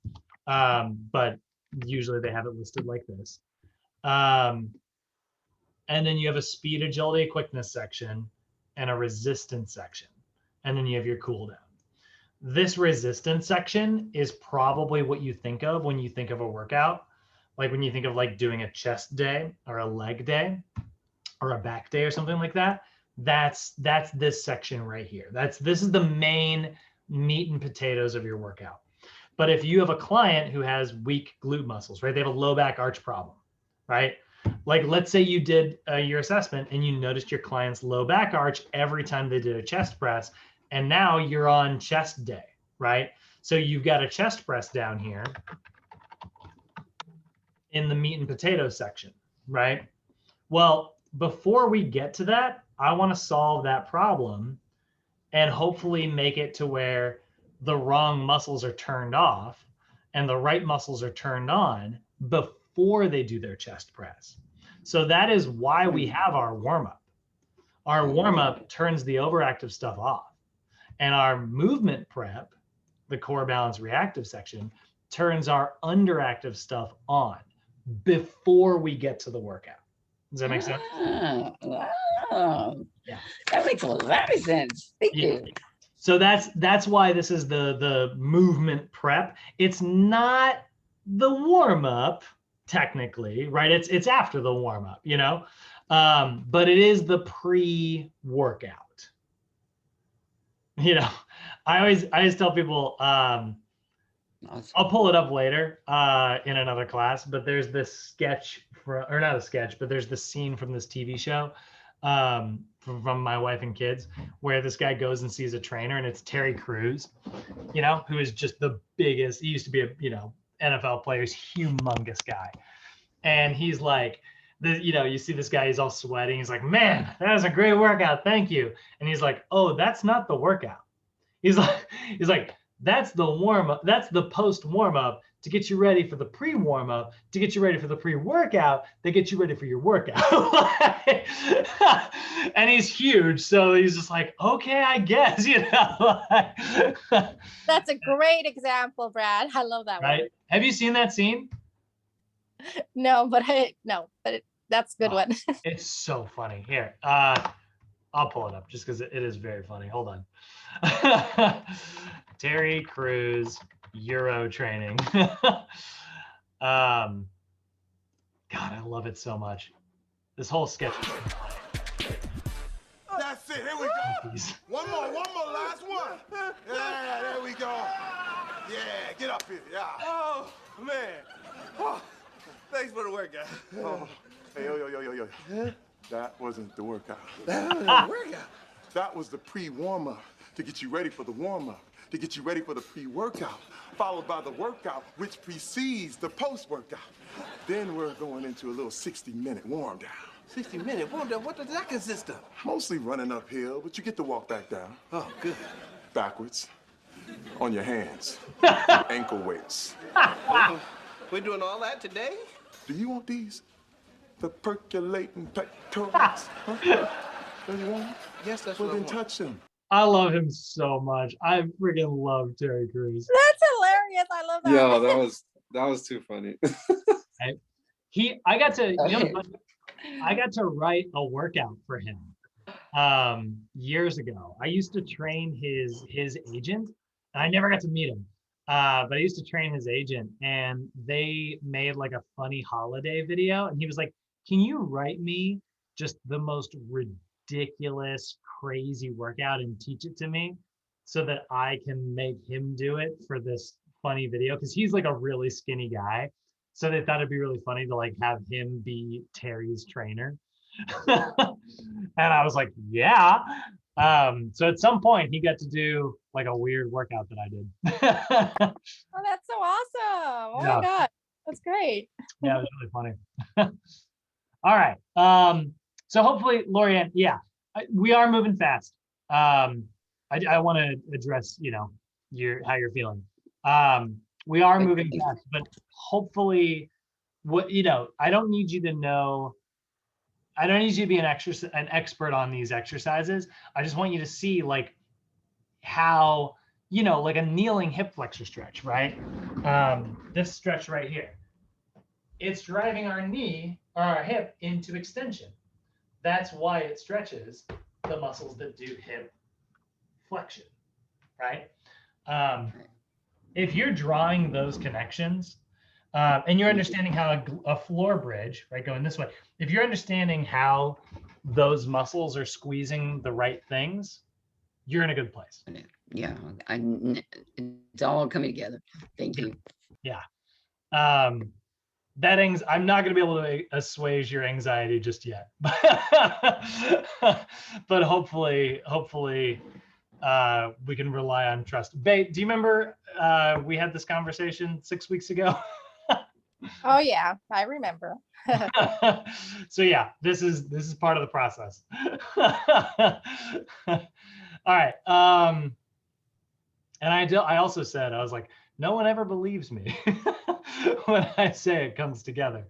But usually they have it listed like this. And then you have a speed, agility, quickness section and a resistance section. And then you have your cool down. This resistance section is probably what you think of when you think of a workout. Like when you think of like doing a chest day or a leg day or a back day or something like that. That's this section right here. This is the main meat and potatoes of your workout. But if you have a client who has weak glute muscles, right? They have a low back arch problem, right? Like let's say you did your assessment and you noticed your client's low back arch every time they did a chest press, and now you're on chest day, right? So you've got a chest press down here in the meat and potatoes section, right? Well, before we get to that, I want to solve that problem and hopefully make it to where the wrong muscles are turned off and the right muscles are turned on before they do their chest press. So that is why we have our warm-up. Our warm-up turns the overactive stuff off, and our movement prep, the core balance reactive section, turns our underactive stuff on before we get to the workout. Does that make sense? Wow. Yeah. That makes a lot of sense. Thank you. So that's why this is the movement prep. It's not the warm-up technically, right? It's after the warm-up, you know, but it is the pre-workout. You know, I always tell people, Awesome. I'll pull it up later in another class, but there's this sketch or not a sketch, but there's this scene from this TV show from My Wife and Kids, where this guy goes and sees a trainer, and it's Terry Crews, you know, who is just the biggest. He used to be a, you know, NFL player, he's humongous guy. And he's like, you know, you see this guy, he's all sweating. He's like, man, that was a great workout. Thank you. And he's like, oh, that's not the workout. He's like, that's the warm-up. That's the post warm-up to get you ready for the pre-warm-up, to get you ready for the pre-workout, to get you ready for your workout. And he's huge. So he's just like, okay, I guess, you know. That's a great example, Brad. I love that Right? one. Have you seen that scene? No, but that's a good one. It's so funny. Here, I'll pull it up just because it is very funny. Hold on. Terry Crews Euro training. God, I love it so much. This whole sketch. That's it. Here we go. One more, last one. Yeah, there we go. Yeah, get up here. Yeah. Oh, man. Oh, thanks for the workout. Oh. Hey, yo. That wasn't the workout. That wasn't the workout. That was the pre-warm-up to get you ready for the warm-up, to get you ready for the pre-workout, followed by the workout, which precedes the post-workout. Then we're going into a little 60-minute warm-down. 60-minute warm-down? What does that consist of? Mostly running uphill, but you get to walk back down. Oh, good. Backwards, on your hands, ankle weights. We're doing all that today? Do you want these? The percolating pectorals? Huh? Do you want them? Yes, that's Well, what I then want. touch them. I love him so much. I freaking love Terry Crews. That's hilarious. I love that. Yo, that was too funny. I got to, you know, I got to write a workout for him years ago. I used to train his agent, and I never got to meet him. But I used to train his agent, and they made like a funny holiday video, and he was like, can you write me just the most ridiculous, crazy workout and teach it to me so that I can make him do it for this funny video? Because he's like a really skinny guy. So they thought it'd be really funny to like have him be Terry's trainer. And I was like, yeah. So at some point he got to do like a weird workout that I did. Oh, that's so awesome. Oh Yeah. my God. That's great. Yeah, it was really funny. All right. So hopefully, Lorianne, yeah, we are moving fast. I want to address, you know, how you're feeling. We are moving fast, but hopefully, I don't need you to know. I don't need you to be an expert on these exercises. I just want you to see like how, like a kneeling hip flexor stretch, right? This stretch right here. It's driving our knee or our hip into extension. That's why it stretches the muscles that do hip flexion, right? If you're drawing those connections and you're understanding how a floor bridge, right, going this way, if you're understanding how those muscles are squeezing the right things, you're in a good place. Yeah, it's all coming together. Thank you. Yeah. I'm not going to be able to assuage your anxiety just yet, but hopefully we can rely on trust. Babe, do you remember we had this conversation 6 weeks ago? Oh yeah, I remember. So yeah, this is part of the process. All right. And I also said, I was like, no one ever believes me when I say it comes together.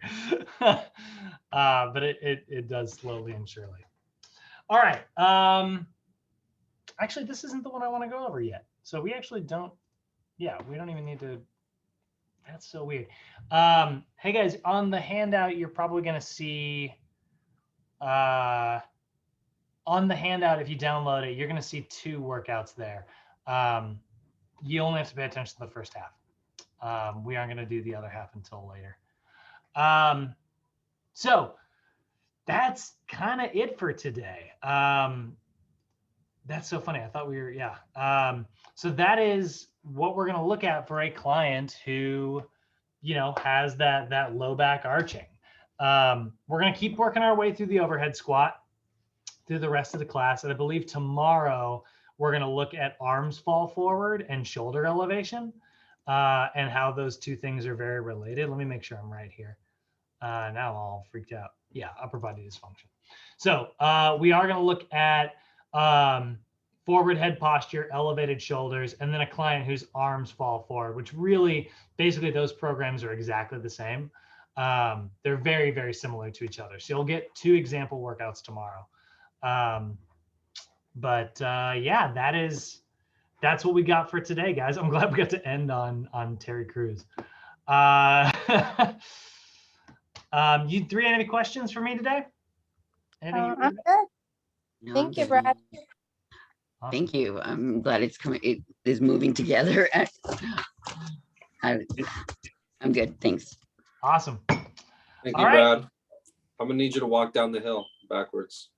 But it does slowly and surely. All right. Actually, this isn't the one I want to go over yet. So we actually don't, yeah, we don't even need to. That's so weird. Hey guys, on the handout, you're probably going to see, on the handout, if you download it, you're going to see 2 workouts there. You only have to pay attention to the first half. We aren't going to do the other half until later. So that's kind of it for today. That's so funny. I thought we were, yeah. So that is what we're going to look at for a client who, you know, has that low back arching. We're going to keep working our way through the overhead squat through the rest of the class. And I believe tomorrow we're going to look at arms fall forward and shoulder elevation, and how those 2 things are very related. Let me make sure I'm right here. Now I'm all freaked out. Yeah, upper body dysfunction. So we are going to look at forward head posture, elevated shoulders, and then a client whose arms fall forward, which really, basically those programs are exactly the same. They're very, very similar to each other. So you'll get 2 example workouts tomorrow. Yeah, that's what we got for today, guys. I'm glad we got to end on Terry Crews. You 3 any questions for me today? I'm good. No, Thank you, good. Brad. Awesome. Thank you. I'm glad it's coming. It is moving together. I'm good. Thanks. Awesome. Thank All you, right. Brad. I'm gonna need you to walk down the hill backwards.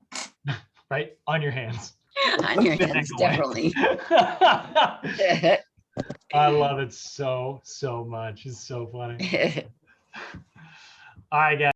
Right on your hands. On your hands, definitely. I love it so much. It's so funny. All right, guys.